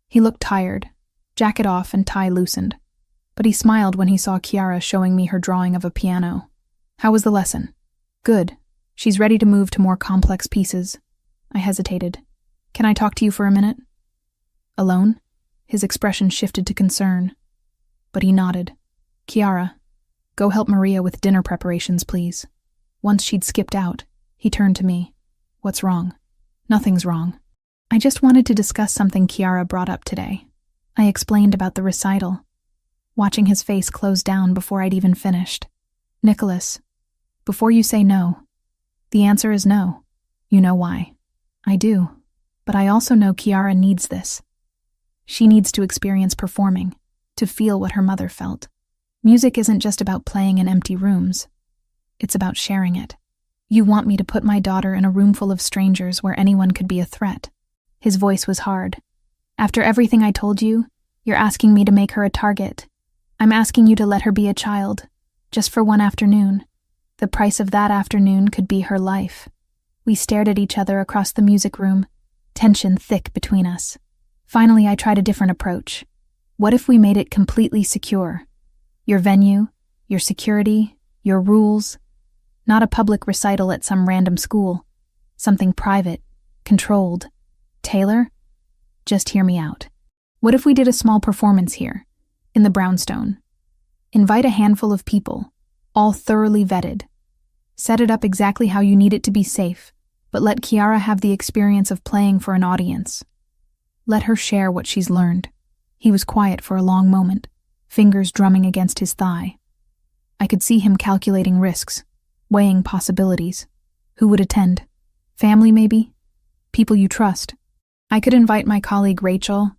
He looked tired, jacket off and tie loosened, but he smiled when he saw Kiara showing me her drawing of a piano. How was the lesson? Good. She's ready to move to more complex pieces. I hesitated. Can I talk to you for a minute? Alone? His expression shifted to concern, but he nodded. Kiara, go help Maria with dinner preparations, please. Once she'd skipped out, he turned to me. What's wrong? Nothing's wrong. I just wanted to discuss something Kiara brought up today. I explained about the recital, watching his face close down before I'd even finished. Nicholas, before you say no, the answer is no. You know why. I do. But I also know Kiara needs this. She needs to experience performing, to feel what her mother felt. Music isn't just about playing in empty rooms. It's about sharing it. You want me to put my daughter in a room full of strangers where anyone could be a threat. His voice was hard. After everything I told you, you're asking me to make her a target. I'm asking you to let her be a child, just for one afternoon. The price of that afternoon could be her life. We stared at each other across the music room, tension thick between us. Finally, I tried a different approach. What if we made it completely secure? Your venue, your security, your rules. Not a public recital at some random school. Something private, controlled. Taylor? Just hear me out. What if we did a small performance here, in the brownstone? Invite a handful of people, all thoroughly vetted. Set it up exactly how you need it to be safe, but let Kiara have the experience of playing for an audience. Let her share what she's learned. He was quiet for a long moment, fingers drumming against his thigh. I could see him calculating risks, weighing possibilities. Who would attend? Family, maybe? People you trust. I could invite my colleague Rachel.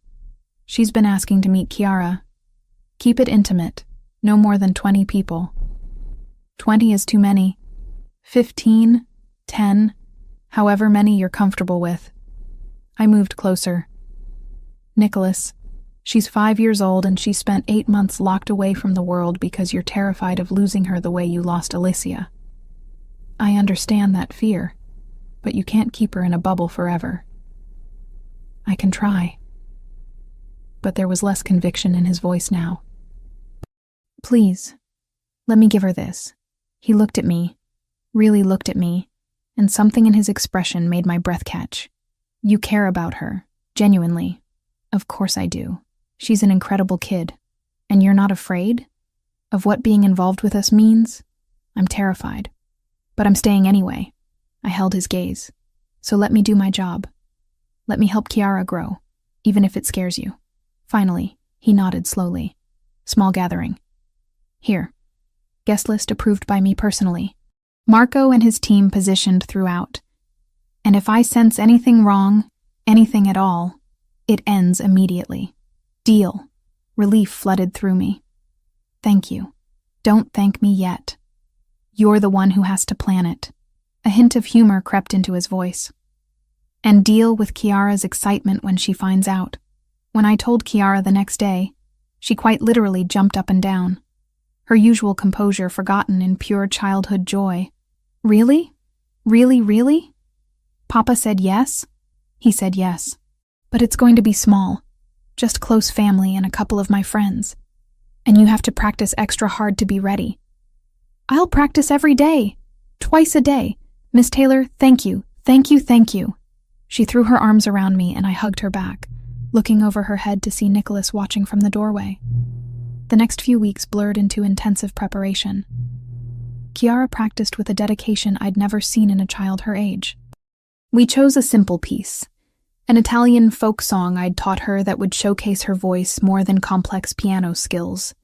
She's been asking to meet Kiara. Keep it intimate, no more than 20 people. 20 is too many. 15, 10, however many you're comfortable with. I moved closer. Nicholas, she's 5 years old and she spent 8 months locked away from the world because you're terrified of losing her the way you lost Alicia. I understand that fear, but you can't keep her in a bubble forever. I can try. But there was less conviction in his voice now. Please, let me give her this. He looked at me, really looked at me, and something in his expression made my breath catch. You care about her, genuinely. Of course I do. She's an incredible kid. And you're not afraid of what being involved with us means? I'm terrified. But I'm staying anyway. I held his gaze. So let me do my job. Let me help Kiara grow, even if it scares you. Finally, he nodded slowly. Small gathering. Here. Guest list approved by me personally. Marco and his team positioned throughout. And if I sense anything wrong, Anything at all, it ends immediately. Deal. Relief flooded through me. Thank you. Don't thank me yet. You're the one who has to plan it. A hint of humor crept into his voice. And deal with Kiara's excitement when she finds out. When I told Kiara the next day, she quite literally jumped up and down, her usual composure forgotten in pure childhood joy. Really? Really, really? Papa said yes? He said yes. But it's going to be small. Just close family and a couple of my friends. And you have to practice extra hard to be ready. I'll practice every day. Twice a day. Miss Taylor, thank you. Thank you, thank you. She threw her arms around me and I hugged her back, looking over her head to see Nicholas watching from the doorway. The next few weeks blurred into intensive preparation. Kiara practiced with a dedication I'd never seen in a child her age. We chose a simple piece, an Italian folk song I'd taught her that would showcase her voice more than complex piano skills.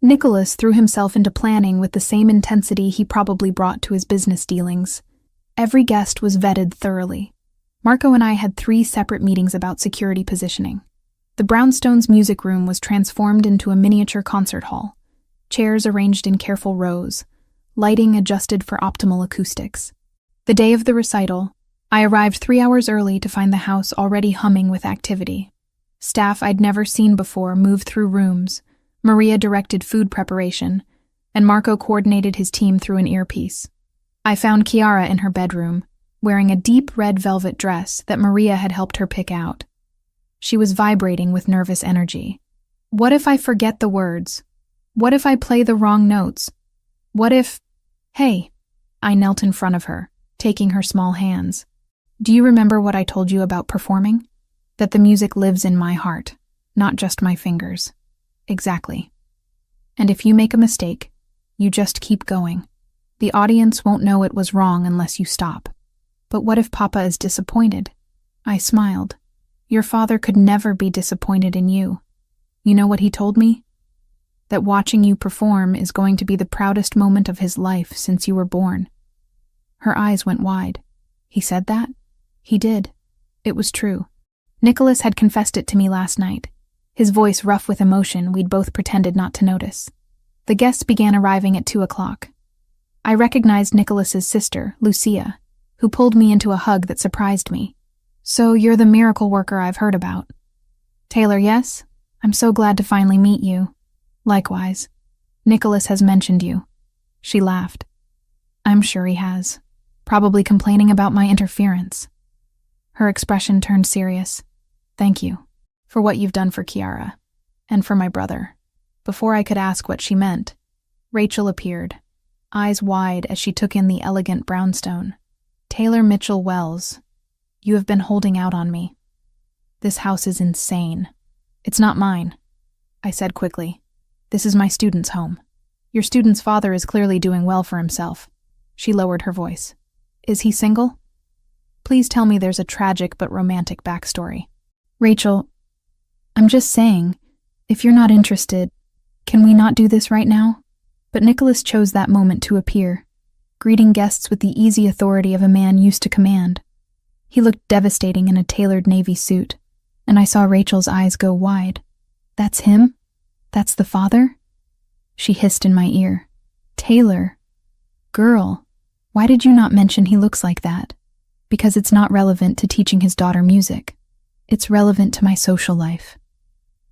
Nicholas threw himself into planning with the same intensity he probably brought to his business dealings. Every guest was vetted thoroughly. Marco and I had 3 separate meetings about security positioning. The Brownstones' music room was transformed into a miniature concert hall, chairs arranged in careful rows, lighting adjusted for optimal acoustics. The day of the recital, I arrived 3 hours early to find the house already humming with activity. Staff I'd never seen before moved through rooms, Maria directed food preparation, and Marco coordinated his team through an earpiece. I found Kiara in her bedroom, wearing a deep red velvet dress that Maria had helped her pick out. She was vibrating with nervous energy. What if I forget the words? What if I play the wrong notes? What if... Hey, I knelt in front of her, taking her small hands. Do you remember what I told you about performing? That the music lives in my heart, not just my fingers. Exactly. And if you make a mistake, you just keep going. The audience won't know it was wrong unless you stop. But what if Papa is disappointed? I smiled. Your father could never be disappointed in you. You know what he told me? That watching you perform is going to be the proudest moment of his life since you were born. Her eyes went wide. He said that? He did. It was true. Nicholas had confessed it to me last night. His voice rough with emotion we'd both pretended not to notice. The guests began arriving at 2 o'clock. I recognized Nicholas's sister, Lucia, who pulled me into a hug that surprised me. So you're the miracle worker I've heard about. Taylor, yes? I'm so glad to finally meet you. Likewise. Nicholas has mentioned you. She laughed. I'm sure he has. Probably complaining about my interference. Her expression turned serious. Thank you for what you've done for Kiara and for my brother. Before I could ask what she meant, Rachel appeared, eyes wide as she took in the elegant brownstone. Taylor Mitchell Wells, you have been holding out on me. This house is insane. It's not mine, I said quickly. This is my student's home. Your student's father is clearly doing well for himself. She lowered her voice. Is he single? Please tell me there's a tragic but romantic backstory. Rachel, I'm just saying, if you're not interested, can we not do this right now? But Nicholas chose that moment to appear, greeting guests with the easy authority of a man used to command. He looked devastating in a tailored navy suit, and I saw Rachel's eyes go wide. That's him? That's the father? She hissed in my ear. Taylor. Girl, why did you not mention he looks like that? Because it's not relevant to teaching his daughter music. It's relevant to my social life.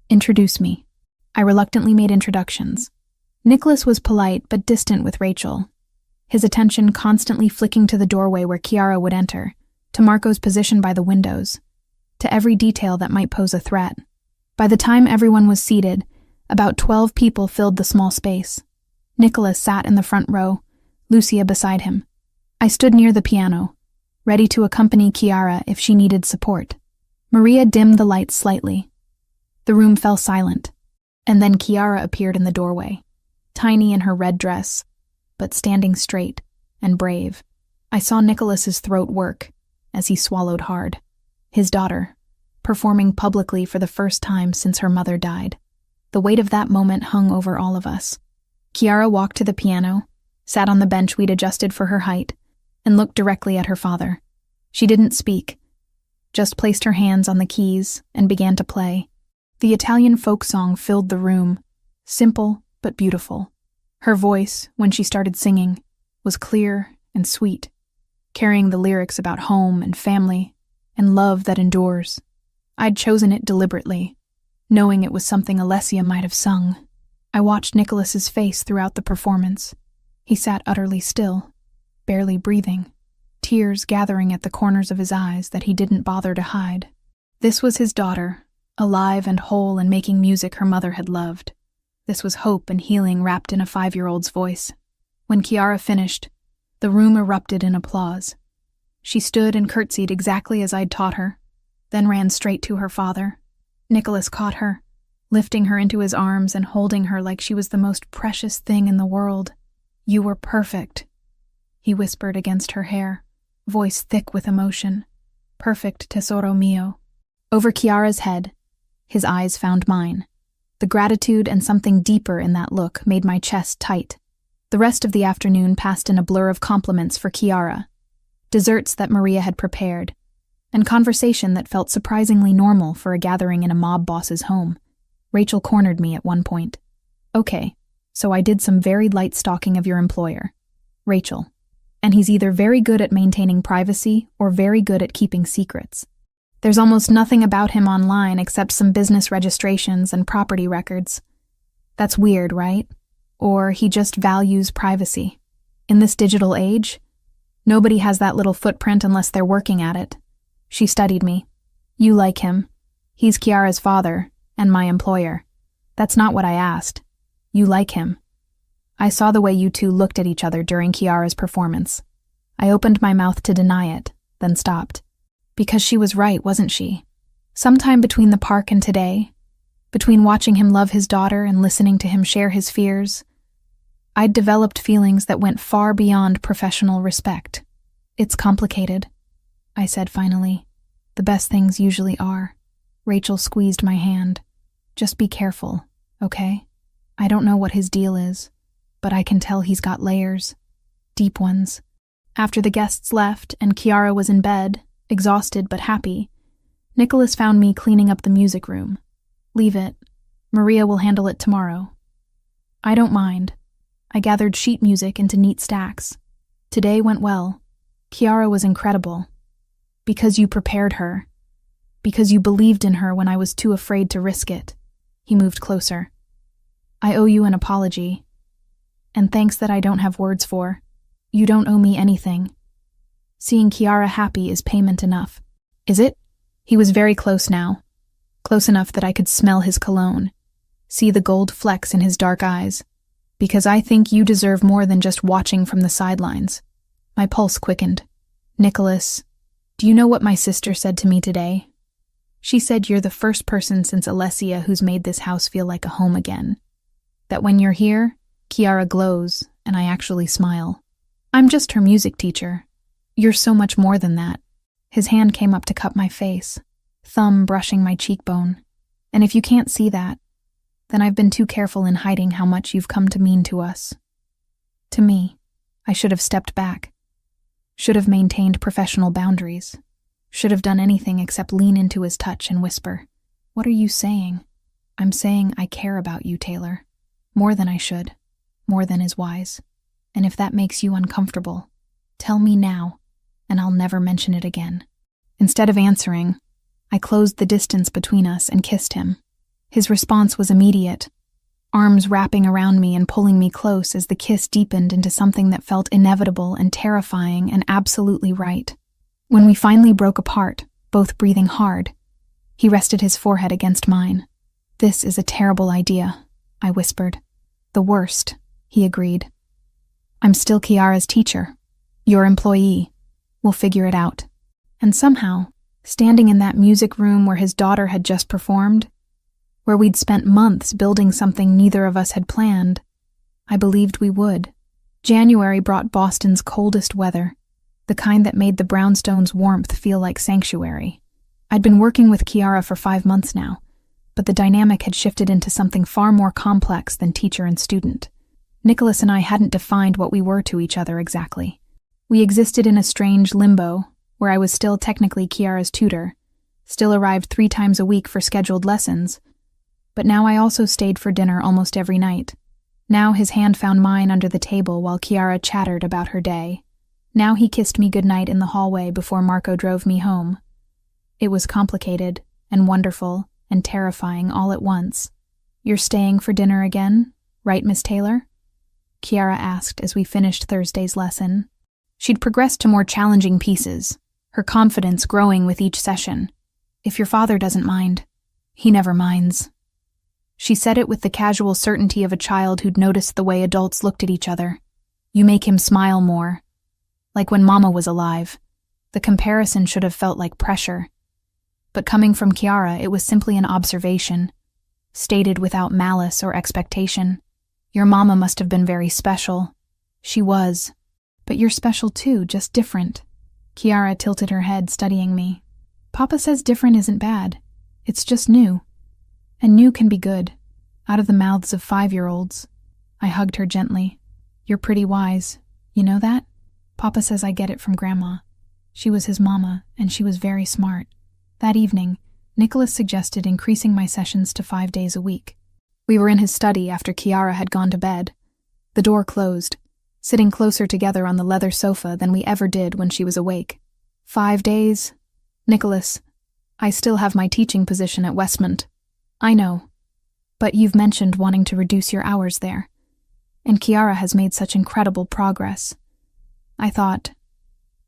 Introduce me. I reluctantly made introductions. Nicholas was polite but distant with Rachel, his attention constantly flicking to the doorway where Kiara would enter, to Marco's position by the windows, to every detail that might pose a threat. By the time everyone was seated, about 12 people filled the small space. Nicholas sat in the front row, Lucia beside him. I stood near the piano, ready to accompany Kiara if she needed support. Maria dimmed the lights slightly. The room fell silent, and then Kiara appeared in the doorway, tiny in her red dress, but standing straight and brave. I saw Nicholas's throat work as he swallowed hard. His daughter, performing publicly for the first time since her mother died. The weight of that moment hung over all of us. Kiara walked to the piano, sat on the bench we'd adjusted for her height, and looked directly at her father. She didn't speak, just placed her hands on the keys and began to play. The Italian folk song filled the room, simple but beautiful. Her voice, when she started singing, was clear and sweet, carrying the lyrics about home and family and love that endures. I'd chosen it deliberately, knowing it was something Alessia might have sung. I watched Nicholas's face throughout the performance. He sat utterly still, barely breathing, tears gathering at the corners of his eyes that he didn't bother to hide. This was his daughter, alive and whole and making music her mother had loved. This was hope and healing wrapped in a 5-year-old's voice. When Chiara finished, the room erupted in applause. She stood and curtsied exactly as I'd taught her, then ran straight to her father. Nicholas caught her, lifting her into his arms and holding her like she was the most precious thing in the world. "You were perfect," he whispered against her hair, voice thick with emotion. "Perfect, tesoro mio." Over Chiara's head, his eyes found mine. The gratitude and something deeper in that look made my chest tight. The rest of the afternoon passed in a blur of compliments for Chiara, desserts that Maria had prepared, and conversation that felt surprisingly normal for a gathering in a mob boss's home. Rachel cornered me at one point. "Okay, so I did some very light stalking of your employer, Rachel, and he's either very good at maintaining privacy or very good at keeping secrets. There's almost nothing about him online except some business registrations and property records. That's weird, right? Or he just values privacy. In this digital age, nobody has that little footprint unless they're working at it." She studied me. "You like him. He's Chiara's father and my employer. That's not what I asked. You like him. I saw the way you two looked at each other during Chiara's performance. I opened my mouth to deny it, then stopped. Because she was right, wasn't she? Sometime between the park and today, between watching him love his daughter and listening to him share his fears, I'd developed feelings that went far beyond professional respect. It's complicated," I said finally. "The best things usually are." Rachel squeezed my hand. "Just be careful, okay? I don't know what his deal is, but I can tell he's got layers. Deep ones." After the guests left and Chiara was in bed, exhausted but happy, Nicholas found me cleaning up the music room. "Leave it. Maria will handle it tomorrow." "I don't mind." I gathered sheet music into neat stacks. Today went well. Chiara was incredible. Because you prepared her. Because you believed in her when I was too afraid to risk it. He moved closer. "I owe you an apology. And thanks that I don't have words for. You don't owe me anything. Seeing Chiara happy is payment enough." "Is it?" He was very close now. Close enough that I could smell his cologne, see the gold flecks in his dark eyes. "Because I think you deserve more than just watching from the sidelines." My pulse quickened. "Nicholas, do you know what my sister said to me today? She said you're the first person since Alessia who's made this house feel like a home again. That when you're here, Chiara glows, and I actually smile. I'm just her music teacher. You're so much more than that." His hand came up to cup my face, thumb brushing my cheekbone. "And if you can't see that, then I've been too careful in hiding how much you've come to mean to us. To me, I should have stepped back. Should have maintained professional boundaries. Should have done anything except lean into his touch and whisper, 'What are you saying?' I'm saying I care about you, Taylor. More than I should. More than is wise. And if that makes you uncomfortable, tell me now, and I'll never mention it again." Instead of answering, I closed the distance between us and kissed him. His response was immediate, arms wrapping around me and pulling me close as the kiss deepened into something that felt inevitable and terrifying and absolutely right. When we finally broke apart, both breathing hard, he rested his forehead against mine. "This is a terrible idea," I whispered. "The worst," he agreed. "I'm still Chiara's teacher, your employee. We'll figure it out." And somehow, standing in that music room where his daughter had just performed, where we'd spent months building something neither of us had planned, I believed we would. January brought Boston's coldest weather, the kind that made the brownstones' warmth feel like sanctuary. I'd been working with Chiara for 5 months now, but the dynamic had shifted into something far more complex than teacher and student. Nicholas and I hadn't defined what we were to each other exactly. We existed in a strange limbo, where I was still technically Chiara's tutor, still arrived 3 times a week for scheduled lessons. But now I also stayed for dinner almost every night. Now his hand found mine under the table while Kiara chattered about her day. Now he kissed me goodnight in the hallway before Marco drove me home. It was complicated and wonderful and terrifying all at once. "You're staying for dinner again, right, Miss Taylor?" Kiara asked as we finished Thursday's lesson. She'd progressed to more challenging pieces, her confidence growing with each session. "If your father doesn't mind, he never minds." She said it with the casual certainty of a child who'd noticed the way adults looked at each other. "You make him smile more. Like when Mama was alive." The comparison should have felt like pressure. But coming from Kiara, it was simply an observation, stated without malice or expectation. "Your Mama must have been very special." "She was. But you're special too, just different." Kiara tilted her head, studying me. "Papa says different isn't bad. It's just new. And new can be good. Out of the mouths of 5-year-olds. I hugged her gently. "You're pretty wise. You know that? Papa says I get it from Grandma. She was his mama, and she was very smart." That evening, Nicholas suggested increasing my sessions to 5 days a week. We were in his study after Kiara had gone to bed. The door closed, sitting closer together on the leather sofa than we ever did when she was awake. 5 days? Nicholas, I still have my teaching position at Westmont. I know. But you've mentioned wanting to reduce your hours there. And Kiara has made such incredible progress. I thought,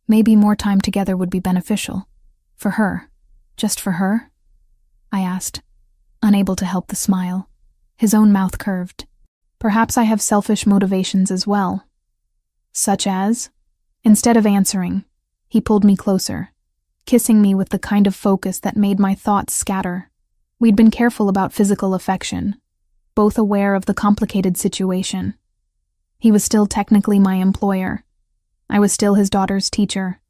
maybe more time together would be beneficial. For her. Just for her? I asked, unable to help the smile. His own mouth curved. Perhaps I have selfish motivations as well. Such as? Instead of answering, he pulled me closer, kissing me with the kind of focus that made my thoughts scatter. We'd been careful about physical affection, both aware of the complicated situation. He was still technically my employer. I was still his daughter's teacher,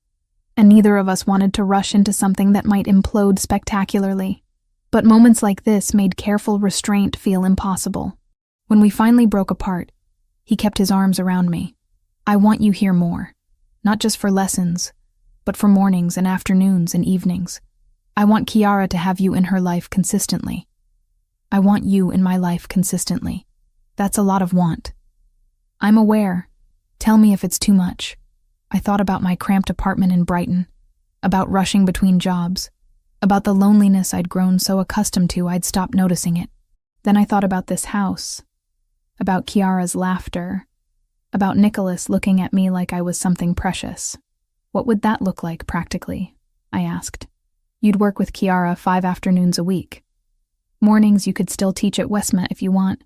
and neither of us wanted to rush into something that might implode spectacularly. But moments like this made careful restraint feel impossible. When we finally broke apart, he kept his arms around me. "I want you here more, not just for lessons, but for mornings and afternoons and evenings. I want Kiara to have you in her life consistently. I want you in my life consistently. That's a lot of want." "I'm aware. Tell me if it's too much." I thought about my cramped apartment in Brighton, about rushing between jobs, about the loneliness I'd grown so accustomed to I'd stopped noticing it. Then I thought about this house, about Kiara's laughter, about Nicholas looking at me like I was something precious. What would that look like practically? I asked. "You'd work with Kiara 5 afternoons a week. Mornings you could still teach at Westmont if you want,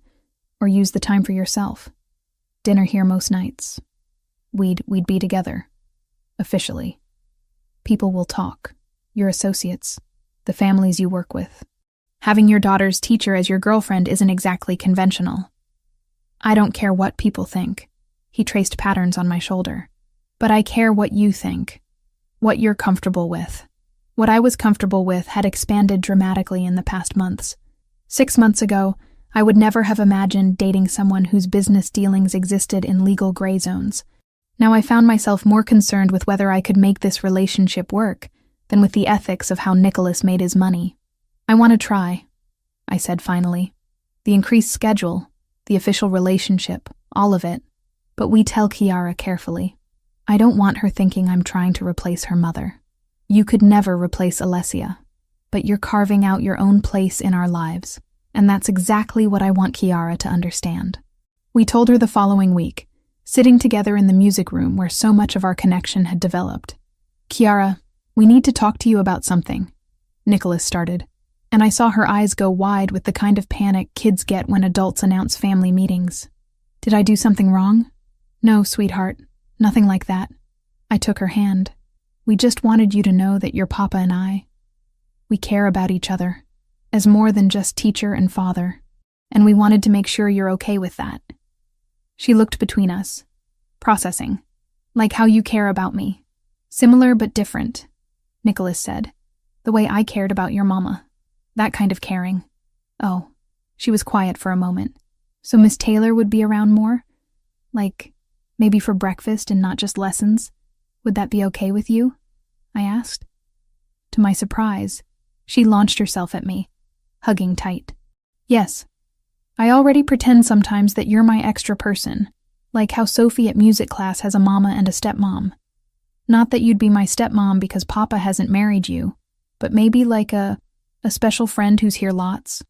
or use the time for yourself. Dinner here most nights. We'd be together. Officially. People will talk. Your associates. The families you work with. Having your daughter's teacher as your girlfriend isn't exactly conventional. I don't care what people think." He traced patterns on my shoulder. "But I care what you think. What you're comfortable with." What I was comfortable with had expanded dramatically in the past months. 6 months ago, I would never have imagined dating someone whose business dealings existed in legal gray zones. Now I found myself more concerned with whether I could make this relationship work than with the ethics of how Nicholas made his money. "I want to try," I said finally. "The increased schedule, the official relationship, all of it. But we tell Kiara carefully. I don't want her thinking I'm trying to replace her mother. You could never replace Alessia, but you're carving out your own place in our lives, and that's exactly what I want Kiara to understand." We told her the following week, sitting together in the music room where so much of our connection had developed. "Kiara, we need to talk to you about something," Nicholas started, and I saw her eyes go wide with the kind of panic kids get when adults announce family meetings. "Did I do something wrong?" "No, sweetheart, nothing like that." I took her hand. "We just wanted you to know that your papa and I, we care about each other, as more than just teacher and father, and we wanted to make sure you're okay with that." She looked between us, processing. "Like how you care about me. Similar but different," Nicholas said. "The way I cared about your mama. That kind of caring." "Oh." She was quiet for a moment. "So Miss Taylor would be around more? Like, maybe for breakfast and not just lessons? Would that be okay with you?" I asked. To my surprise, She launched herself at me, hugging tight. Yes, I already pretend sometimes that you're my extra person, like how Sophie at music class has a mama and a stepmom. Not that you'd be my stepmom because Papa hasn't married you, but maybe like a special friend who's here lots.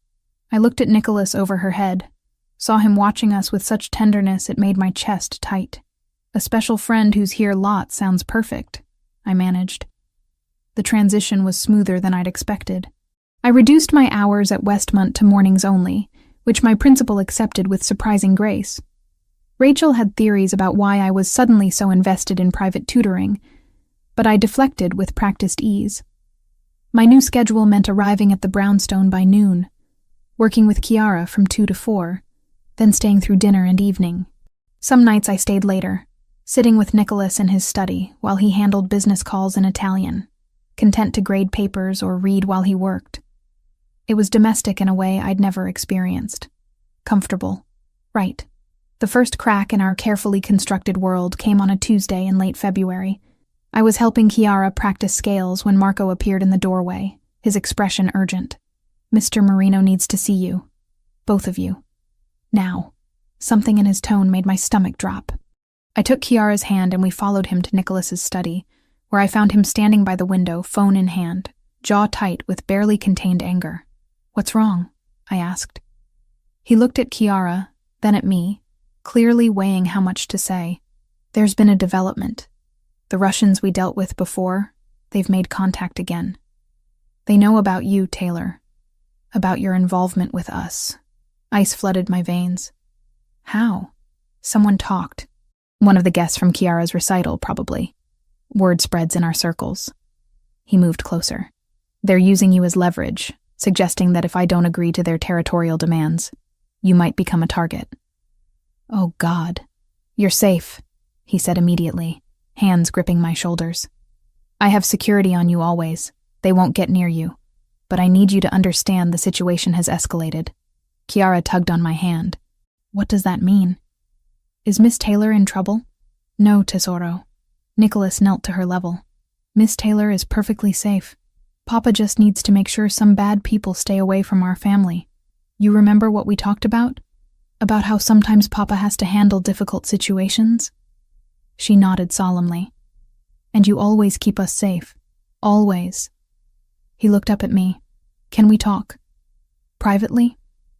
I looked at Nicholas over her head, saw him watching us with such tenderness it made my chest tight. A special friend who's here lots sounds perfect, I managed. The transition was smoother than I'd expected. I reduced my hours at Westmont to mornings only, which my principal accepted with surprising grace. Rachel had theories about why I was suddenly so invested in private tutoring, but I deflected with practiced ease. My new schedule meant arriving at the brownstone by noon, working with Kiara from 2 to 4, then staying through dinner and evening. Some nights I stayed later, sitting with Nicholas in his study while he handled business calls in Italian, content to grade papers or read while he worked. It was domestic in a way I'd never experienced. Comfortable. Right. The first crack in our carefully constructed world came on a Tuesday in late February. I was helping Kiara practice scales when Marco appeared in the doorway, his expression urgent. Mr. Marino needs to see you. Both of you. Now. Something in his tone made my stomach drop. I took Kiara's hand and we followed him to Nicholas's study, where I found him standing by the window, phone in hand, jaw tight with barely contained anger. What's wrong? I asked. He looked at Kiara, then at me, clearly weighing how much to say. There's been a development. The Russians we dealt with before, they've made contact again. They know about you, Taylor. About your involvement with us. Ice flooded my veins. How? Someone talked. One of the guests from Kiara's recital, probably. Word spreads in our circles. He moved closer. They're using you as leverage, suggesting that if I don't agree to their territorial demands, you might become a target. Oh, God. You're safe, he said immediately, hands gripping my shoulders. I have security on you always. They won't get near you. But I need you to understand the situation has escalated. Kiara tugged on my hand. What does that mean? Is Miss Taylor in trouble? No, Tesoro. Nicholas knelt to her level. Miss Taylor is perfectly safe. Papa just needs to make sure some bad people stay away from our family. You remember what we talked about? About how sometimes Papa has to handle difficult situations? She nodded solemnly. And you always keep us safe. Always. He looked up at me. Can we talk? Privately?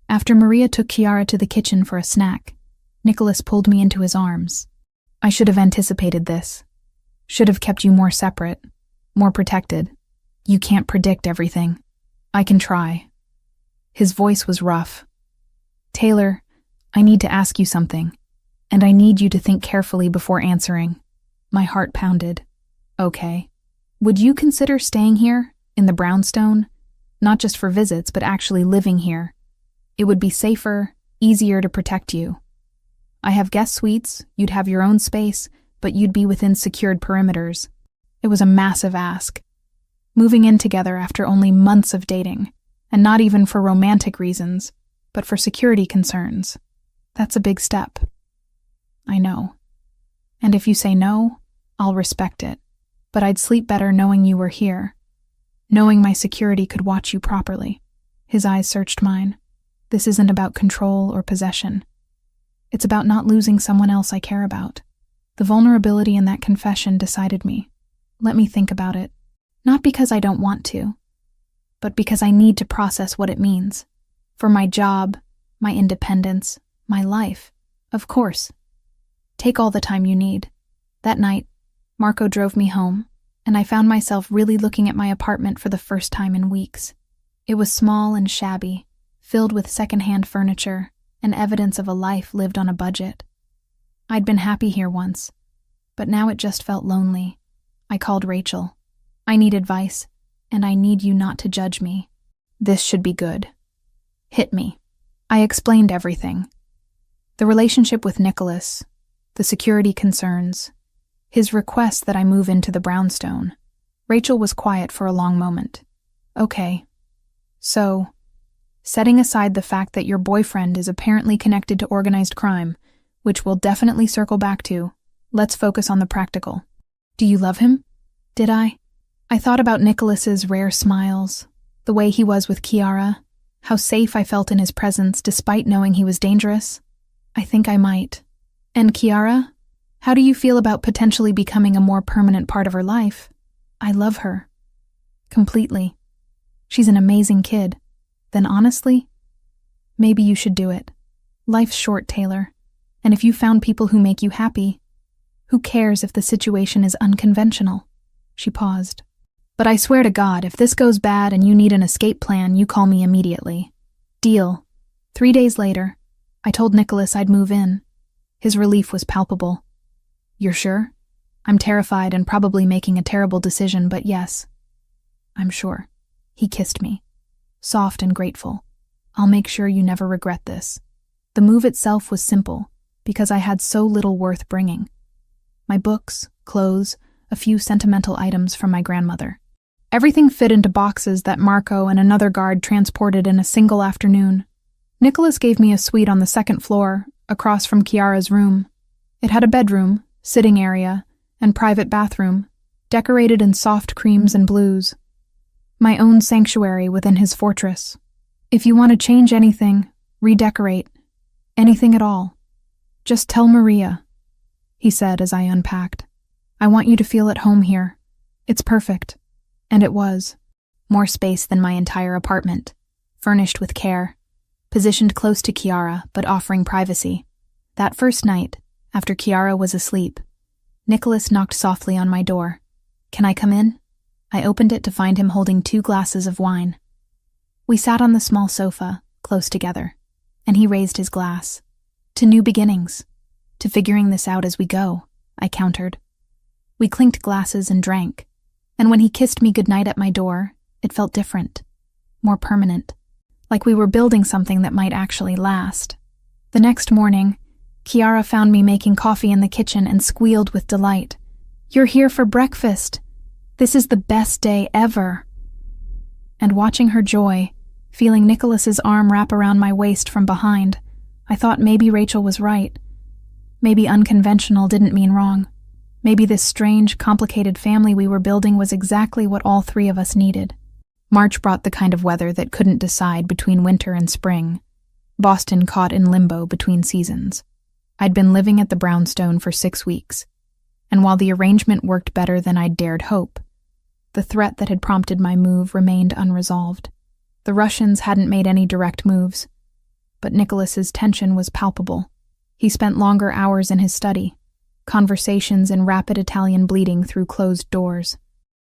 After Maria took Kiara to the kitchen for a snack, Nicholas pulled me into his arms. I should have anticipated this. Should have kept you more separate, more protected. You can't predict everything. I can try. His voice was rough. Taylor, I need to ask you something, and I need you to think carefully before answering. My heart pounded. Okay. Would you consider staying here, in the brownstone? Not just for visits, but actually living here. It would be safer, easier to protect you. I have guest suites, you'd have your own space, but you'd be within secured perimeters. It was a massive ask. Moving in together after only months of dating, and not even for romantic reasons, but for security concerns. That's a big step. I know. And if you say no, I'll respect it. But I'd sleep better knowing you were here, knowing my security could watch you properly. His eyes searched mine. This isn't about control or possession. It's about not losing someone else I care about. The vulnerability in that confession decided me. Let me think about it. Not because I don't want to, but because I need to process what it means. For my job, my independence, my life. Of course. Take all the time you need. That night, Marco drove me home, and I found myself really looking at my apartment for the first time in weeks. It was small and shabby, filled with secondhand furniture and evidence of a life lived on a budget. I'd been happy here once, but now it just felt lonely. I called Rachel. I need advice, and I need you not to judge me. This should be good. Hit me. I explained everything. The relationship with Nicholas, the security concerns, his request that I move into the brownstone. Rachel was quiet for a long moment. Okay. So, setting aside the fact that your boyfriend is apparently connected to organized crime, which we'll definitely circle back to, let's focus on the practical. Do you love him? Did I? I thought about Nicholas's rare smiles, The way he was with Kiara, how safe I felt in his presence despite knowing he was dangerous. I think I might. And Kiara? How do you feel about potentially becoming a more permanent part of her life? I love her. Completely. She's an amazing kid. Then honestly, maybe you should do it. Life's short, Taylor. And if you found people who make you happy, who cares if the situation is unconventional? She paused. But I swear to God, if this goes bad and you need an escape plan, you call me immediately. Deal. 3 days later, I told Nicholas I'd move in. His relief was palpable. You're sure? I'm terrified and probably making a terrible decision, but yes. I'm sure. He kissed me. Soft and grateful. I'll make sure you never regret this. The move itself was simple, because I had so little worth bringing. My books, clothes, a few sentimental items from my grandmother. Everything fit into boxes that Marco and another guard transported in a single afternoon. Nicholas gave me a suite on the second floor, across from Kiara's room. It had a bedroom, sitting area, and private bathroom, decorated in soft creams and blues. My own sanctuary within his fortress. If you want to change anything, redecorate, anything at all, just tell Maria, he said as I unpacked. I want you to feel at home here. It's perfect. And it was. More space than my entire apartment, furnished with care, positioned close to Kiara but offering privacy. That first night, after Kiara was asleep, Nicholas knocked softly on my door. Can I come in? I opened it to find him holding 2 glasses of wine. We sat on the small sofa, close together, and he raised his glass. To new beginnings. To figuring this out as we go, I countered. We clinked glasses and drank, and when he kissed me goodnight at my door, it felt different, more permanent, like we were building something that might actually last. The next morning, Kiara found me making coffee in the kitchen and squealed with delight. You're here for breakfast. This is the best day ever. And watching her joy, feeling Nicholas's arm wrap around my waist from behind, I thought maybe Rachel was right. Maybe unconventional didn't mean wrong. Maybe this strange, complicated family we were building was exactly what all 3 of us needed. March brought the kind of weather that couldn't decide between winter and spring. Boston caught in limbo between seasons. I'd been living at the brownstone for 6 weeks, and while the arrangement worked better than I'd dared hope, the threat that had prompted my move remained unresolved. The Russians hadn't made any direct moves, but Nicholas's tension was palpable. He spent longer hours in his study, conversations in rapid Italian bleeding through closed doors.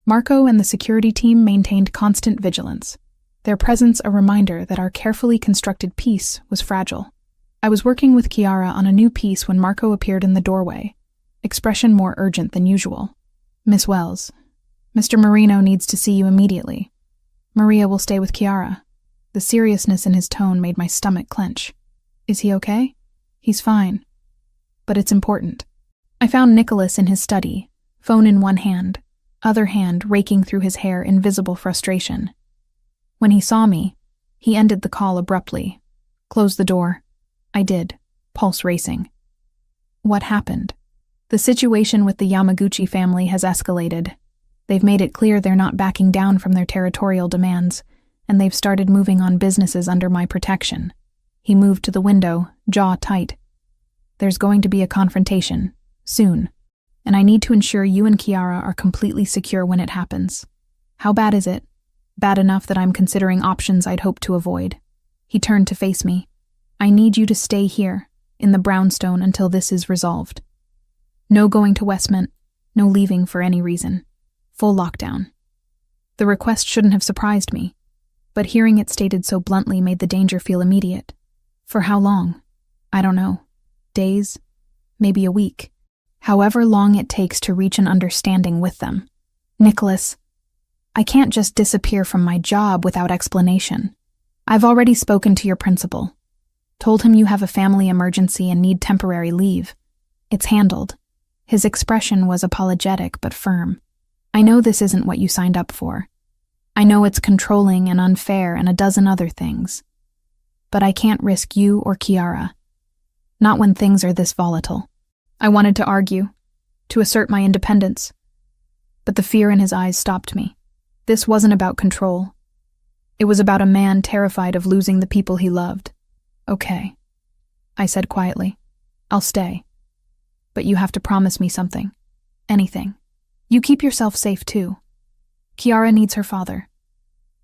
Marco and the security team maintained constant vigilance, their presence a reminder that our carefully constructed peace was fragile. I was working with Kiara on a new piece when Marco appeared in the doorway, expression more urgent than usual. Miss Wells, Mr. Marino needs to see you immediately. Maria will stay with Kiara. The seriousness in his tone made my stomach clench. Is he okay? He's fine. But it's important. I found Nicholas in his study, phone in one hand, other hand raking through his hair in visible frustration. When he saw me, he ended the call abruptly. Close the door. I did, pulse racing. What happened? The situation with the Yamaguchi family has escalated. They've made it clear they're not backing down from their territorial demands, and they've started moving on businesses under my protection. He moved to the window, jaw tight. There's going to be a confrontation. Soon, and I need to ensure you and Kiara are completely secure when it happens. How bad is it? Bad enough that I'm considering options I'd hoped to avoid. He turned to face me. I need you to stay here, in the brownstone, until this is resolved. No going to Westmont, no leaving for any reason. Full lockdown. The request shouldn't have surprised me, but hearing it stated so bluntly made the danger feel immediate. For how long? I don't know. Days? Maybe a week. However long it takes to reach an understanding with them. Nicholas, I can't just disappear from my job without explanation. I've already spoken to your principal. Told him you have a family emergency and need temporary leave. It's handled. His expression was apologetic but firm. I know this isn't what you signed up for. I know it's controlling and unfair and a dozen other things. But I can't risk you or Kiara. Not when things are this volatile. I wanted to argue, to assert my independence, but the fear in his eyes stopped me. This wasn't about control. It was about a man terrified of losing the people he loved. "Okay," I said quietly. "I'll stay. But you have to promise me something. Anything. You keep yourself safe too. Kiara needs her father.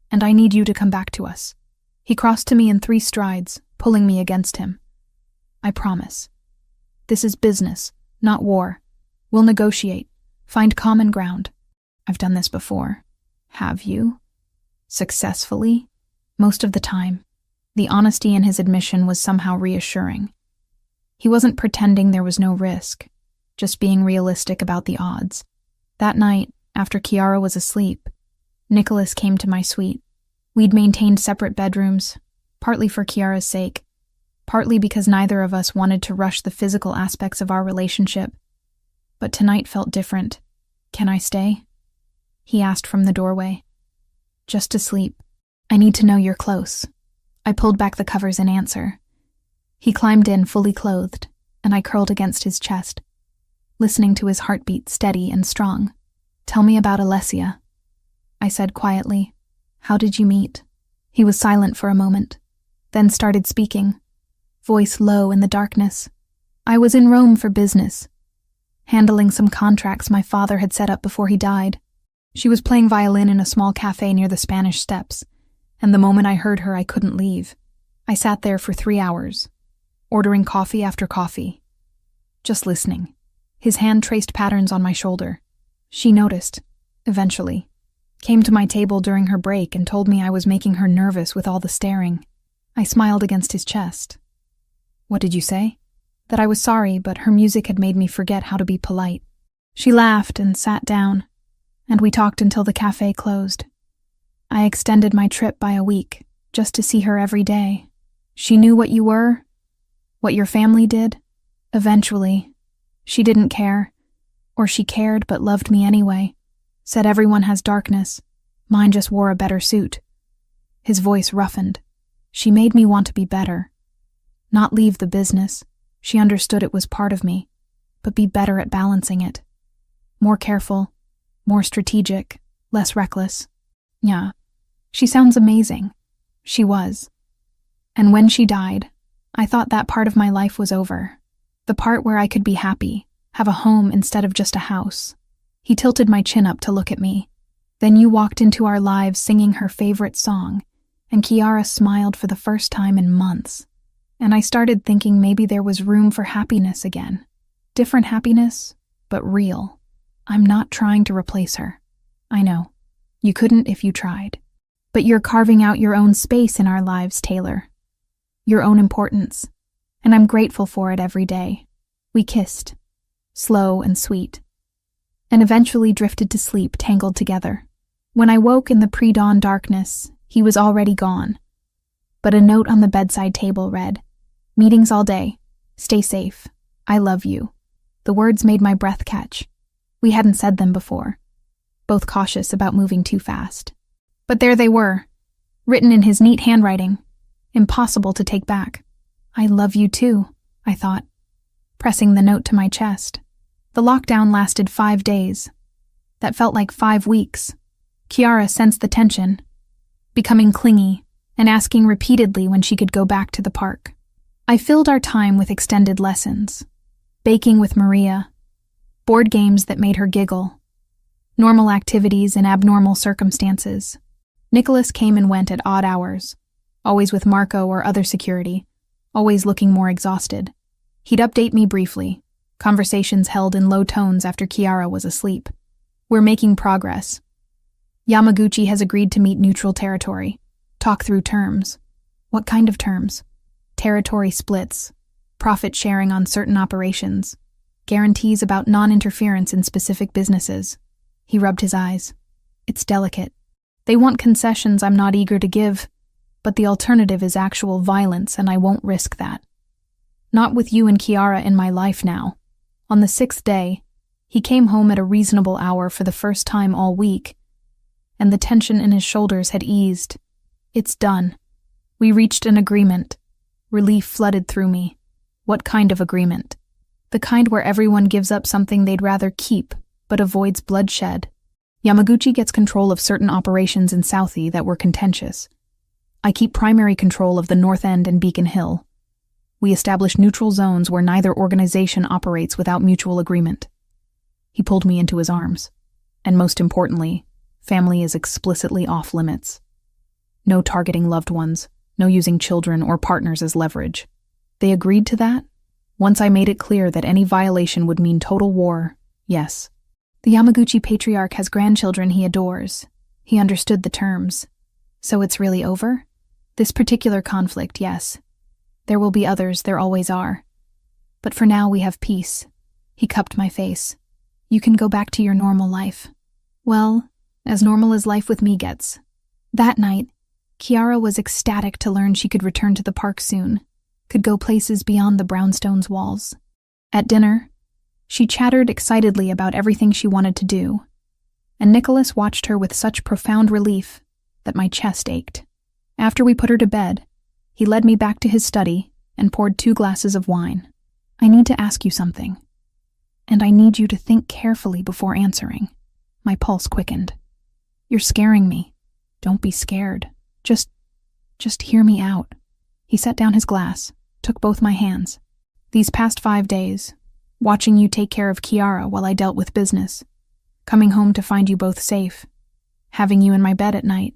And I need you to come back to us." He crossed to me in 3 strides, pulling me against him. "I promise. This is business, not war. We'll negotiate, find common ground. I've done this before." "Have you?" "Successfully?" "Most of the time." The honesty in his admission was somehow reassuring. He wasn't pretending there was no risk, just being realistic about the odds. That night, after Kiara was asleep, Nicholas came to my suite. We'd maintained separate bedrooms, partly for Kiara's sake, partly because neither of us wanted to rush the physical aspects of our relationship. But tonight felt different. "Can I stay?" he asked from the doorway. "Just to sleep. I need to know you're close." I pulled back the covers in answer. He climbed in fully clothed, and I curled against his chest, listening to his heartbeat steady and strong. "Tell me about Alessia," I said quietly. "How did you meet?" He was silent for a moment, then started speaking, voice low in the darkness. "I was in Rome for business, handling some contracts my father had set up before he died. She was playing violin in a small cafe near the Spanish Steps, and the moment I heard her, I couldn't leave. I sat there for 3 hours, ordering coffee after coffee, just listening. His hand traced patterns on my shoulder. She noticed, eventually, came to my table during her break and told me I was making her nervous with all the staring. I smiled against his chest. "What did you say?" "That I was sorry, but her music had made me forget how to be polite." She laughed and sat down, and we talked until the cafe closed. I extended my trip by a week, just to see her every day. "She knew what you were? What your family did?" "Eventually. She didn't care. Or she cared but loved me anyway. Said everyone has darkness. Mine just wore a better suit." His voice roughened. "She made me want to be better. Not leave the business. She understood it was part of me, but be better at balancing it. More careful, more strategic, less reckless." "Yeah, she sounds amazing." She was. And when she died, I thought that part of my life was over. The part where I could be happy, have a home instead of just a house. He tilted my chin up to look at me. "Then you walked into our lives singing her favorite song, and Kiara smiled for the first time in months. And I started thinking maybe there was room for happiness again. Different happiness, but real. I'm not trying to replace her. I know. You couldn't if you tried. But you're carving out your own space in our lives, Taylor. Your own importance. And I'm grateful for it every day." We kissed, slow and sweet, and eventually drifted to sleep tangled together. When I woke in the pre-dawn darkness, he was already gone. But a note on the bedside table read, "Meetings all day. Stay safe. I love you." The words made my breath catch. We hadn't said them before, both cautious about moving too fast. But there they were, written in his neat handwriting, impossible to take back. "I love you too," I thought, pressing the note to my chest. The lockdown lasted 5 days. That felt like 5 weeks. Kiara sensed the tension, becoming clingy and asking repeatedly when she could go back to the park. I filled our time with extended lessons, baking with Maria, board games that made her giggle, normal activities in abnormal circumstances. Nicholas came and went at odd hours, always with Marco or other security, always looking more exhausted. He'd update me briefly, conversations held in low tones after Kiara was asleep. "We're making progress. Yamaguchi has agreed to meet neutral territory, talk through terms." "What kind of terms?" "Territory splits, profit sharing on certain operations, guarantees about non-interference in specific businesses." He rubbed his eyes. "It's delicate. They want concessions I'm not eager to give, but the alternative is actual violence, and I won't risk that. Not with you and Kiara in my life now." On the 6th day, he came home at a reasonable hour for the first time all week, and the tension in his shoulders had eased. "It's done. We reached an agreement." Relief flooded through me. What kind of agreement? The kind where everyone gives up something they'd rather keep, but avoids bloodshed. Yamaguchi gets control of certain operations in Southie that were contentious. I keep primary control of the North End and Beacon Hill. We establish neutral zones where neither organization operates without mutual agreement. He pulled me into his arms. And most importantly, family is explicitly off limits. No targeting loved ones, no using children or partners as leverage. They agreed to that? Once I made it clear that any violation would mean total war, yes. The Yamaguchi patriarch has grandchildren he adores. He understood the terms. So it's really over? This particular conflict, yes. There will be others, there always are. But for now we have peace. He cupped my face. You can go back to your normal life. Well, as normal as life with me gets. That night, Kiara was ecstatic to learn she could return to the park soon, could go places beyond the brownstone's walls. At dinner, she chattered excitedly about everything she wanted to do, and Nicholas watched her with such profound relief that my chest ached. After we put her to bed, he led me back to his study and poured 2 glasses of wine. I need to ask you something, and I need you to think carefully before answering. My pulse quickened. You're scaring me. Don't be scared. Just hear me out. He set down his glass, took both my hands. These past 5 days, watching you take care of Kiara while I dealt with business, coming home to find you both safe, having you in my bed at night,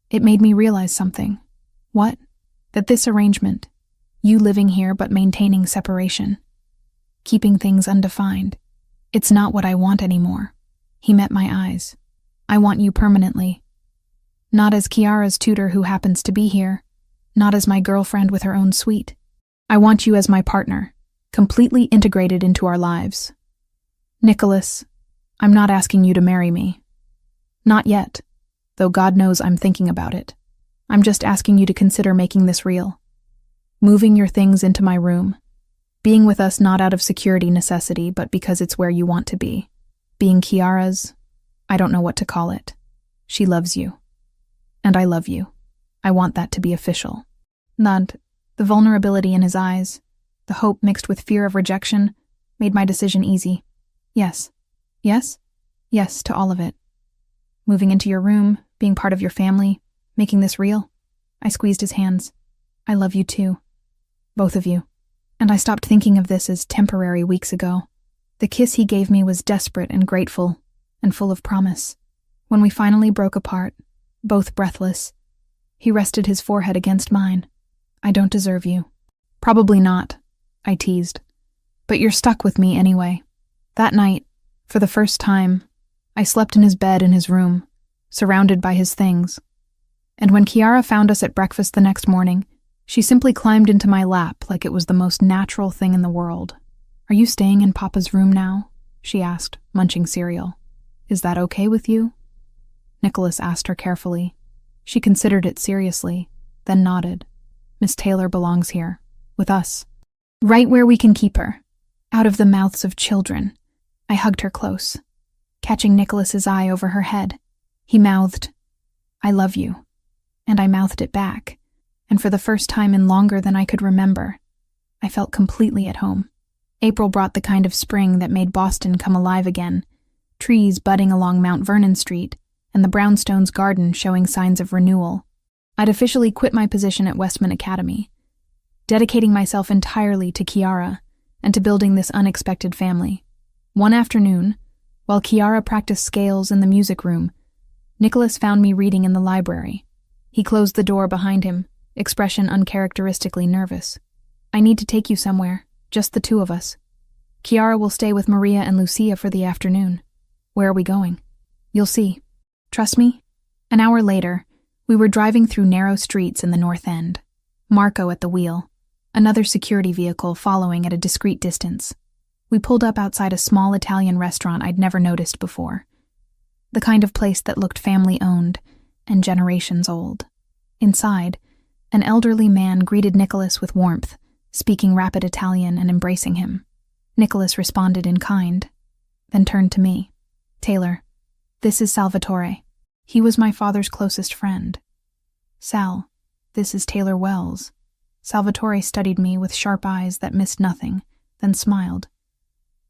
it made me realize something. What? That this arrangement, you living here but maintaining separation, keeping things undefined, it's not what I want anymore. He met my eyes. I want you permanently. Not as Kiara's tutor who happens to be here, not as my girlfriend with her own suite. I want you as my partner, completely integrated into our lives. Nicholas, I'm not asking you to marry me. Not yet, though God knows I'm thinking about it. I'm just asking you to consider making this real. Moving your things into my room. Being with us not out of security necessity, but because it's where you want to be. Being Kiara's, I don't know what to call it. She loves you. And I love you. I want that to be official. The vulnerability in his eyes, the hope mixed with fear of rejection, made my decision easy. Yes. Yes? Yes to all of it. Moving into your room, being part of your family, making this real. I squeezed his hands. I love you too. Both of you. And I stopped thinking of this as temporary weeks ago. The kiss he gave me was desperate and grateful, and full of promise. When we finally broke apart, both breathless, he rested his forehead against mine. I don't deserve you. Probably not, I teased. But you're stuck with me anyway. That night, for the first time, I slept in his bed in his room, surrounded by his things. And when Kiara found us at breakfast the next morning, she simply climbed into my lap like it was the most natural thing in the world. Are you staying in Papa's room now? She asked, munching cereal. Is that okay with you? Nicholas asked her carefully. She considered it seriously, then nodded. Miss Taylor belongs here, with us. Right where we can keep her, out of the mouths of children. I hugged her close, catching Nicholas's eye over her head. He mouthed, I love you. And I mouthed it back, and for the first time in longer than I could remember, I felt completely at home. April brought the kind of spring that made Boston come alive again, trees budding along Mount Vernon Street, and the brownstones garden showing signs of renewal. I'd officially quit my position at Westman Academy, dedicating myself entirely to Kiara and to building this unexpected family. One afternoon, while Kiara practiced scales in the music room, Nicholas found me reading in the library. He closed the door behind him, expression uncharacteristically nervous. I need to take you somewhere, just the 2 of us. Kiara will stay with Maria and Lucia for the afternoon. Where are we going? You'll see. Trust me? An hour later, we were driving through narrow streets in the North End. Marco at the wheel, another security vehicle following at a discreet distance. We pulled up outside a small Italian restaurant I'd never noticed before. The kind of place that looked family-owned and generations old. Inside, an elderly man greeted Nicholas with warmth, speaking rapid Italian and embracing him. Nicholas responded in kind, then turned to me. Taylor, this is Salvatore. He was my father's closest friend. Sal, this is Taylor Wells. Salvatore studied me with sharp eyes that missed nothing, then smiled.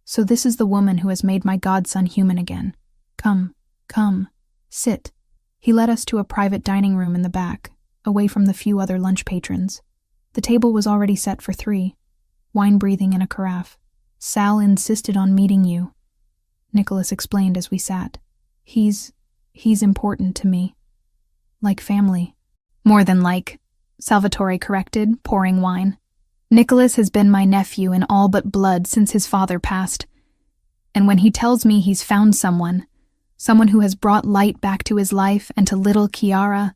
So this is the woman who has made my godson human again. Come, sit. He led us to a private dining room in the back, away from the few other lunch patrons. The table was already set for 3, wine breathing in a carafe. "Sal insisted on meeting you," Nicholas explained as we sat. He's important to me. Like family." "More than like," Salvatore corrected, pouring wine. "Nicholas has been my nephew in all but blood since his father passed. And when he tells me he's found someone who has brought light back to his life and to little Chiara,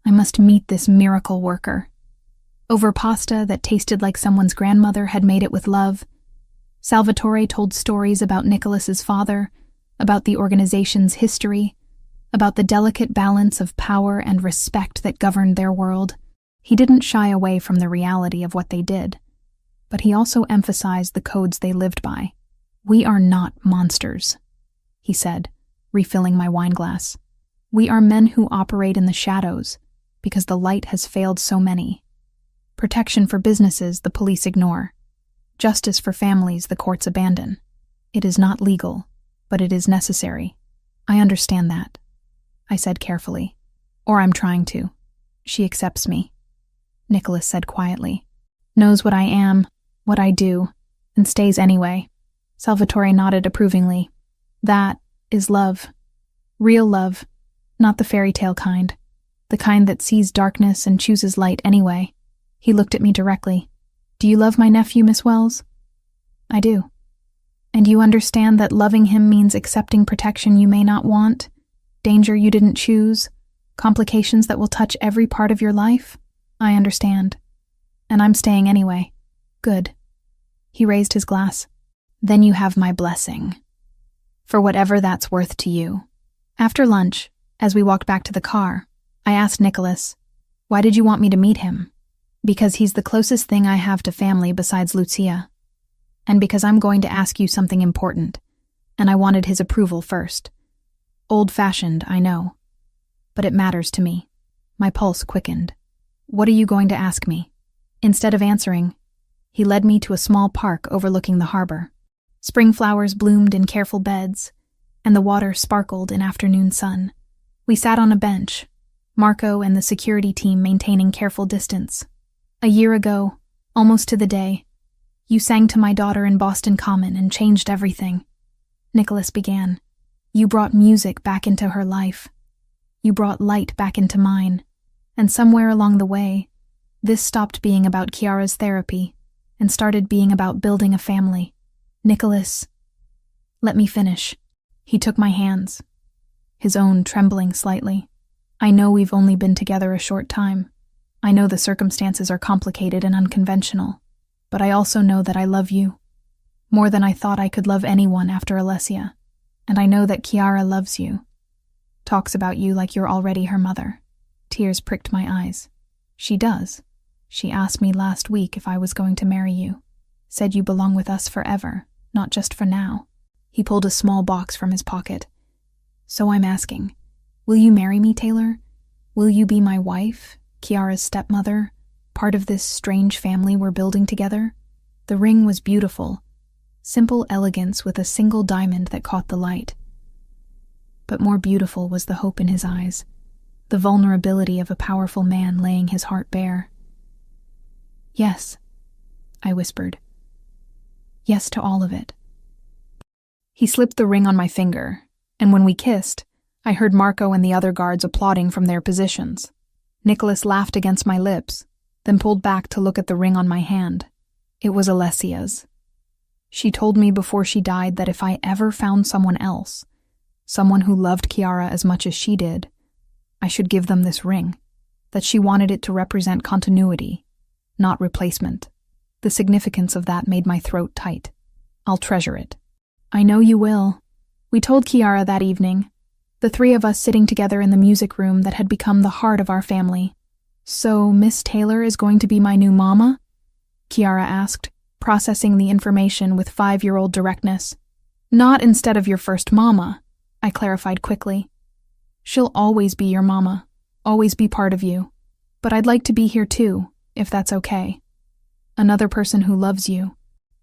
I must meet this miracle worker." Over pasta that tasted like someone's grandmother had made it with love, Salvatore told stories about Nicholas's father, about the organization's history, about the delicate balance of power and respect that governed their world. He didn't shy away from the reality of what they did, but he also emphasized the codes they lived by. "We are not monsters," he said, refilling my wine glass. "We are men who operate in the shadows because the light has failed so many. Protection for businesses the police ignore. Justice for families the courts abandon. It is not legal, but it is necessary. I understand that," I said carefully. "Or I'm trying to. She accepts me," Nicholas said quietly. "Knows what I am, what I do, and stays anyway." Salvatore nodded approvingly. "That is love. Real love, not the fairy tale kind. The kind that sees darkness and chooses light anyway." He looked at me directly. "Do you love my nephew, Miss Wells?" "I do." "And you understand that loving him means accepting protection you may not want, danger you didn't choose, complications that will touch every part of your life?" "I understand. And I'm staying anyway." "Good." He raised his glass. "Then you have my blessing. For whatever that's worth to you." After lunch, as we walked back to the car, I asked Nicholas, "Why did you want me to meet him?" "Because he's the closest thing I have to family besides Lucia. And because I'm going to ask you something important, and I wanted his approval first. Old-fashioned, I know. But it matters to me." My pulse quickened. "What are you going to ask me?" Instead of answering, he led me to a small park overlooking the harbor. Spring flowers bloomed in careful beds, and the water sparkled in afternoon sun. We sat on a bench, Marco and the security team maintaining careful distance. "A year ago, almost to the day, you sang to my daughter in Boston Common and changed everything," Nicholas began. "You brought music back into her life. You brought light back into mine. And somewhere along the way, this stopped being about Chiara's therapy and started being about building a family. Nicholas, let me finish." He took my hands, his own trembling slightly. "I know we've only been together a short time. I know the circumstances are complicated and unconventional, but I also know that I love you, more than I thought I could love anyone after Alessia. And I know that Chiara loves you, talks about you like you're already her mother." Tears pricked my eyes. "She does. She asked me last week if I was going to marry you. Said you belong with us forever, not just for now." He pulled a small box from his pocket. "So I'm asking, will you marry me, Taylor? Will you be my wife, Chiara's stepmother, part of this strange family we're building together?" The ring was beautiful, simple elegance with a single diamond that caught the light. But more beautiful was the hope in his eyes, the vulnerability of a powerful man laying his heart bare. "Yes," I whispered. "Yes to all of it." He slipped the ring on my finger, and when we kissed, I heard Marco and the other guards applauding from their positions. Nicholas laughed against my lips, then pulled back to look at the ring on my hand. It was Alessia's. She told me before she died that if I ever found someone else, someone who loved Chiara as much as she did, I should give them this ring, that she wanted it to represent continuity, not replacement. The significance of that made my throat tight. "I'll treasure it." "I know you will." We told Chiara that evening, the 3 of us sitting together in the music room that had become the heart of our family. "So Miss Taylor is going to be my new mama?" Chiara asked, processing the information with 5-year-old directness. "Not instead of your first mama," I clarified quickly. "She'll always be your mama, always be part of you. But I'd like to be here too, if that's okay. Another person who loves you.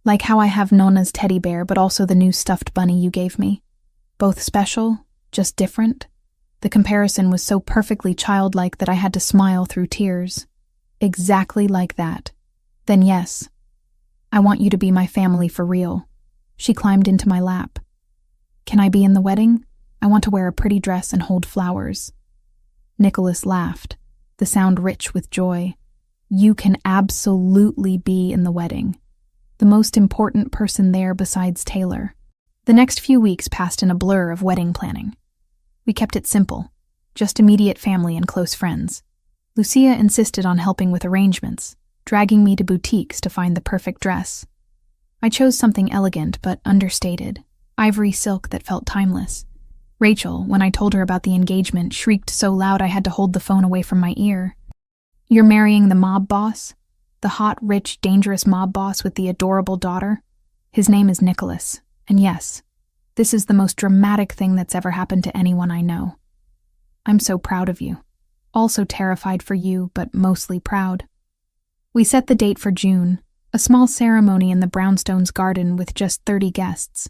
Like how I have Nona's teddy bear, but also the new stuffed bunny you gave me. Both special, just different. The comparison was so perfectly childlike that I had to smile through tears. Exactly like that. Then yes, I want you to be my family for real. She climbed into my lap. Can I be in the wedding? I want to wear a pretty dress and hold flowers. Nicholas laughed, the sound rich with joy. You can absolutely be in the wedding. The most important person there besides Taylor. The next few weeks passed in a blur of wedding planning. We kept it simple, just immediate family and close friends. Lucia insisted on helping with arrangements, dragging me to boutiques to find the perfect dress. I chose something elegant but understated, ivory silk that felt timeless. Rachel, when I told her about the engagement, shrieked so loud I had to hold the phone away from my ear. You're marrying the mob boss? The hot, rich, dangerous mob boss with the adorable daughter? His name is Nicholas, and yes, this is the most dramatic thing that's ever happened to anyone I know. I'm so proud of you. Also terrified for you, but mostly proud. We set the date for June, a small ceremony in the Brownstones' garden with just 30 guests.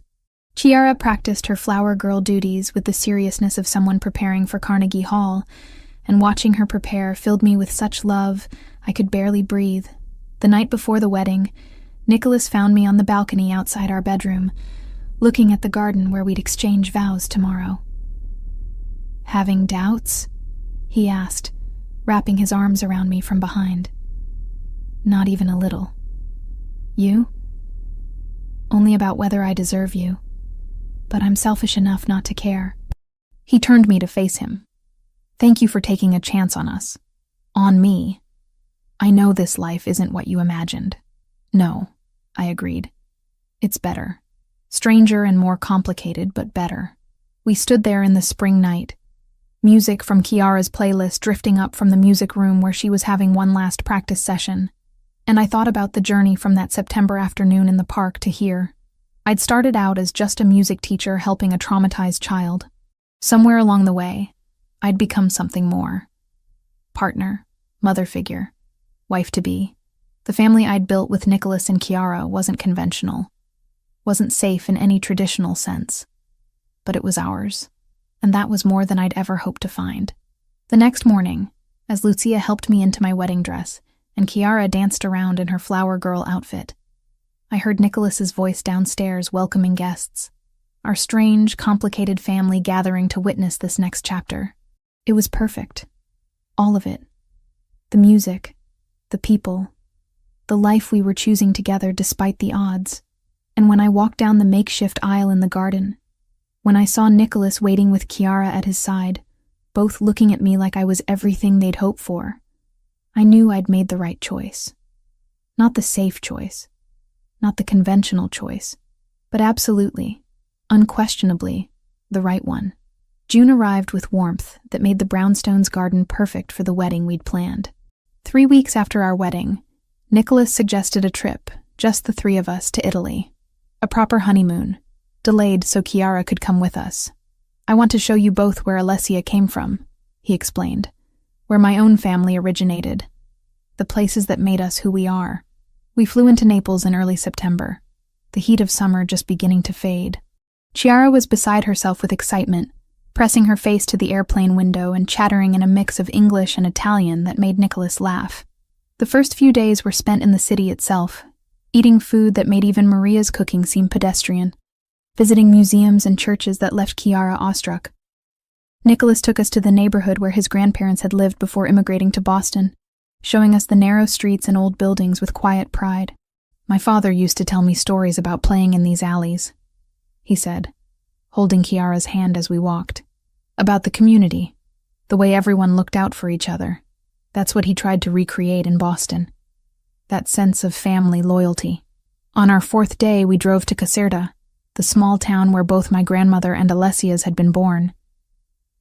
Chiara practiced her flower girl duties with the seriousness of someone preparing for Carnegie Hall, and watching her prepare filled me with such love I could barely breathe. The night before the wedding, Nicholas found me on the balcony outside our bedroom, looking at the garden where we'd exchange vows tomorrow. Having doubts? He asked, wrapping his arms around me from behind. Not even a little. You? Only about whether I deserve you. But I'm selfish enough not to care. He turned me to face him. Thank you for taking a chance on us. On me. I know this life isn't what you imagined. No, I agreed. It's better. Stranger and more complicated, but better. We stood there in the spring night. Music from Chiara's playlist drifting up from the music room where she was having one last practice session. And I thought about the journey from that September afternoon in the park to here. I'd started out as just a music teacher helping a traumatized child. Somewhere along the way, I'd become something more. Partner, mother figure, wife-to-be. The family I'd built with Nicholas and Chiara wasn't conventional, wasn't safe in any traditional sense. But it was ours, and that was more than I'd ever hoped to find. The next morning, as Lucia helped me into my wedding dress, and Chiara danced around in her flower girl outfit, I heard Nicholas's voice downstairs welcoming guests, our strange, complicated family gathering to witness this next chapter. It was perfect. All of it. The music, the people, the life we were choosing together despite the odds. And when I walked down the makeshift aisle in the garden, when I saw Nicholas waiting with Chiara at his side, both looking at me like I was everything they'd hoped for, I knew I'd made the right choice. Not the safe choice, not the conventional choice, but absolutely, unquestionably, the right one. June arrived with warmth that made the Brownstones' garden perfect for the wedding we'd planned. 3 weeks after our wedding, Nicholas suggested a trip, just the three of us, to Italy. A proper honeymoon, delayed so Chiara could come with us. I want to show you both where Alessia came from, he explained, where my own family originated, the places that made us who we are. We flew into Naples in early September, the heat of summer just beginning to fade. Chiara was beside herself with excitement, pressing her face to the airplane window and chattering in a mix of English and Italian that made Nicholas laugh. The first few days were spent in the city itself, eating food that made even Maria's cooking seem pedestrian, visiting museums and churches that left Chiara awestruck. Nicholas took us to the neighborhood where his grandparents had lived before immigrating to Boston, showing us the narrow streets and old buildings with quiet pride. My father used to tell me stories about playing in these alleys, he said, holding Chiara's hand as we walked. About the community, the way everyone looked out for each other. That's what he tried to recreate in Boston. That sense of family loyalty. On our 4th day, we drove to Caserta, the small town where both my grandmother and Alessia's had been born.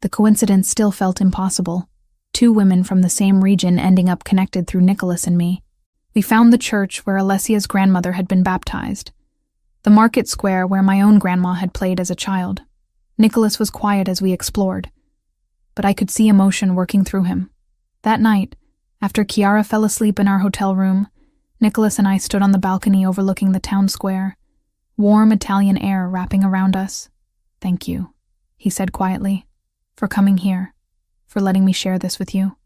The coincidence still felt impossible. 2 women from the same region ending up connected through Nicholas and me. We found the church where Alessia's grandmother had been baptized, the market square where my own grandma had played as a child. Nicholas was quiet as we explored, but I could see emotion working through him. That night, after Chiara fell asleep in our hotel room, Nicholas and I stood on the balcony overlooking the town square, warm Italian air wrapping around us. Thank you, he said quietly, for coming here, for letting me share this with you,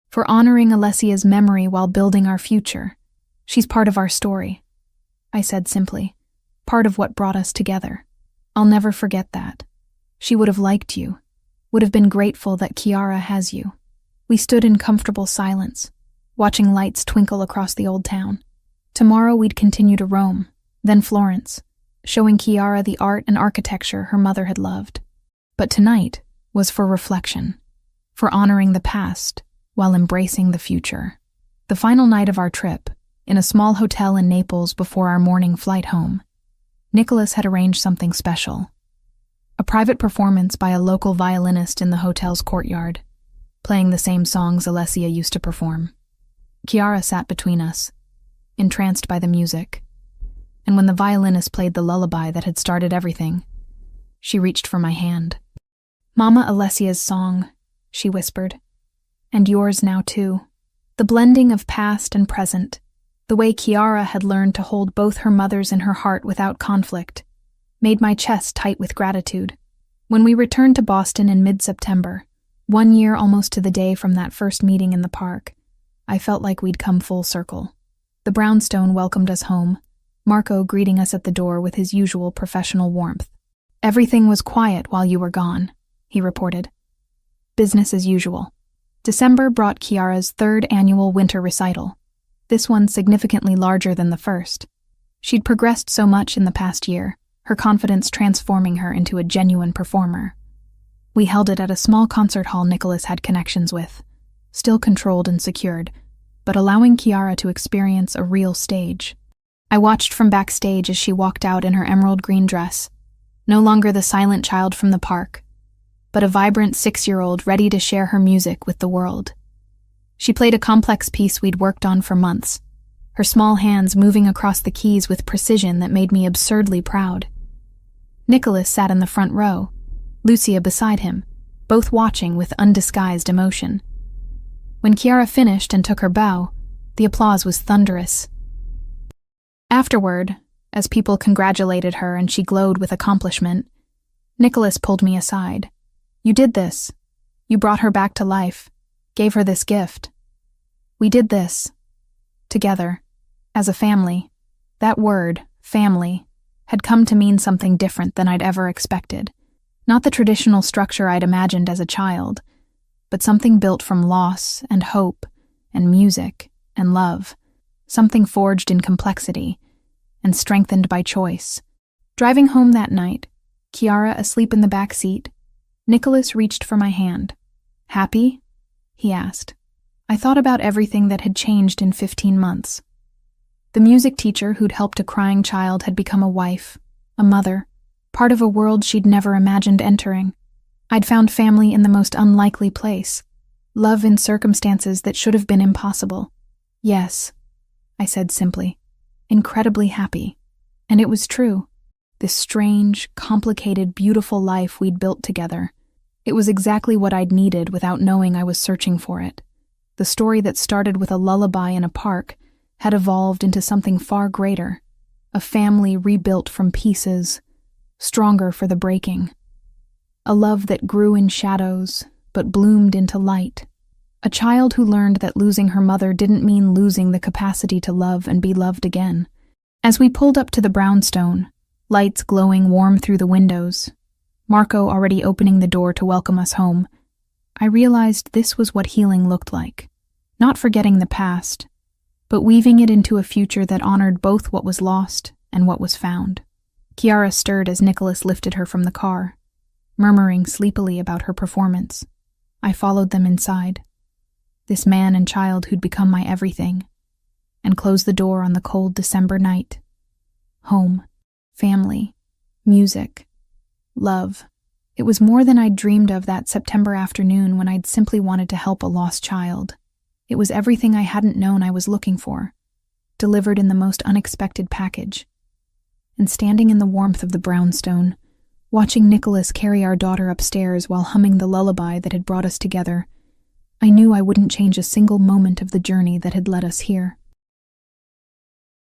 for honoring Alessia's memory while building our future. She's part of our story, I said simply, part of what brought us together. I'll never forget that. She would have liked you, would have been grateful that Chiara has you. We stood in comfortable silence, watching lights twinkle across the old town. Tomorrow we'd continue to Rome, then Florence, showing Chiara the art and architecture her mother had loved. But tonight was for reflection, for honoring the past while embracing the future. The final night of our trip, in a small hotel in Naples before our morning flight home, Nicholas had arranged something special. A private performance by a local violinist in the hotel's courtyard, playing the same songs Alessia used to perform. Chiara sat between us, entranced by the music, and when the violinist played the lullaby that had started everything, she reached for my hand. "Mama Alessia's song," she whispered, "and yours now too." The blending of past and present, the way Chiara had learned to hold both her mothers in her heart without conflict, made my chest tight with gratitude. When we returned to Boston in mid-September, 1 year almost to the day from that first meeting in the park, I felt like we'd come full circle. The brownstone welcomed us home, Marco greeting us at the door with his usual professional warmth. "Everything was quiet while you were gone," he reported. "Business as usual." December brought Chiara's third annual winter recital, this one significantly larger than the first. She'd progressed so much in the past year, her confidence transforming her into a genuine performer. We held it at a small concert hall Nicholas had connections with, still controlled and secured, but allowing Chiara to experience a real stage. I watched from backstage as she walked out in her emerald green dress, no longer the silent child from the park, but a vibrant 6-year-old ready to share her music with the world. She played a complex piece we'd worked on for months, her small hands moving across the keys with precision that made me absurdly proud. Nicholas sat in the front row, Lucia beside him, both watching with undisguised emotion. When Chiara finished and took her bow, the applause was thunderous. Afterward, as people congratulated her and she glowed with accomplishment, Nicholas pulled me aside. "You did this. You brought her back to life, gave her this gift. We did this. Together. As a family." That word, family, had come to mean something different than I'd ever expected. Not the traditional structure I'd imagined as a child, but something built from loss and hope and music and love, something forged in complexity and strengthened by choice. Driving home that night, Chiara asleep in the back seat, Nicholas reached for my hand. "Happy?" he asked. I thought about everything that had changed in 15 months. The music teacher who'd helped a crying child had become a wife, a mother, part of a world she'd never imagined entering. I'd found family in the most unlikely place, love in circumstances that should have been impossible. "Yes," I said simply, "incredibly happy." And it was true. This strange, complicated, beautiful life we'd built together. It was exactly what I'd needed without knowing I was searching for it. The story that started with a lullaby in a park had evolved into something far greater, a family rebuilt from pieces, stronger for the breaking. A love that grew in shadows, but bloomed into light. A child who learned that losing her mother didn't mean losing the capacity to love and be loved again. As we pulled up to the brownstone, lights glowing warm through the windows, Marco already opening the door to welcome us home, I realized this was what healing looked like. Not forgetting the past, but weaving it into a future that honored both what was lost and what was found. Chiara stirred as Nicholas lifted her from the car, murmuring sleepily about her performance. I followed them inside, this man and child who'd become my everything, and closed the door on the cold December night. Home, family, music, love. It was more than I'd dreamed of that September afternoon when I'd simply wanted to help a lost child. It was everything I hadn't known I was looking for, delivered in the most unexpected package. And standing in the warmth of the brownstone, watching Nicholas carry our daughter upstairs while humming the lullaby that had brought us together, I knew I wouldn't change a single moment of the journey that had led us here.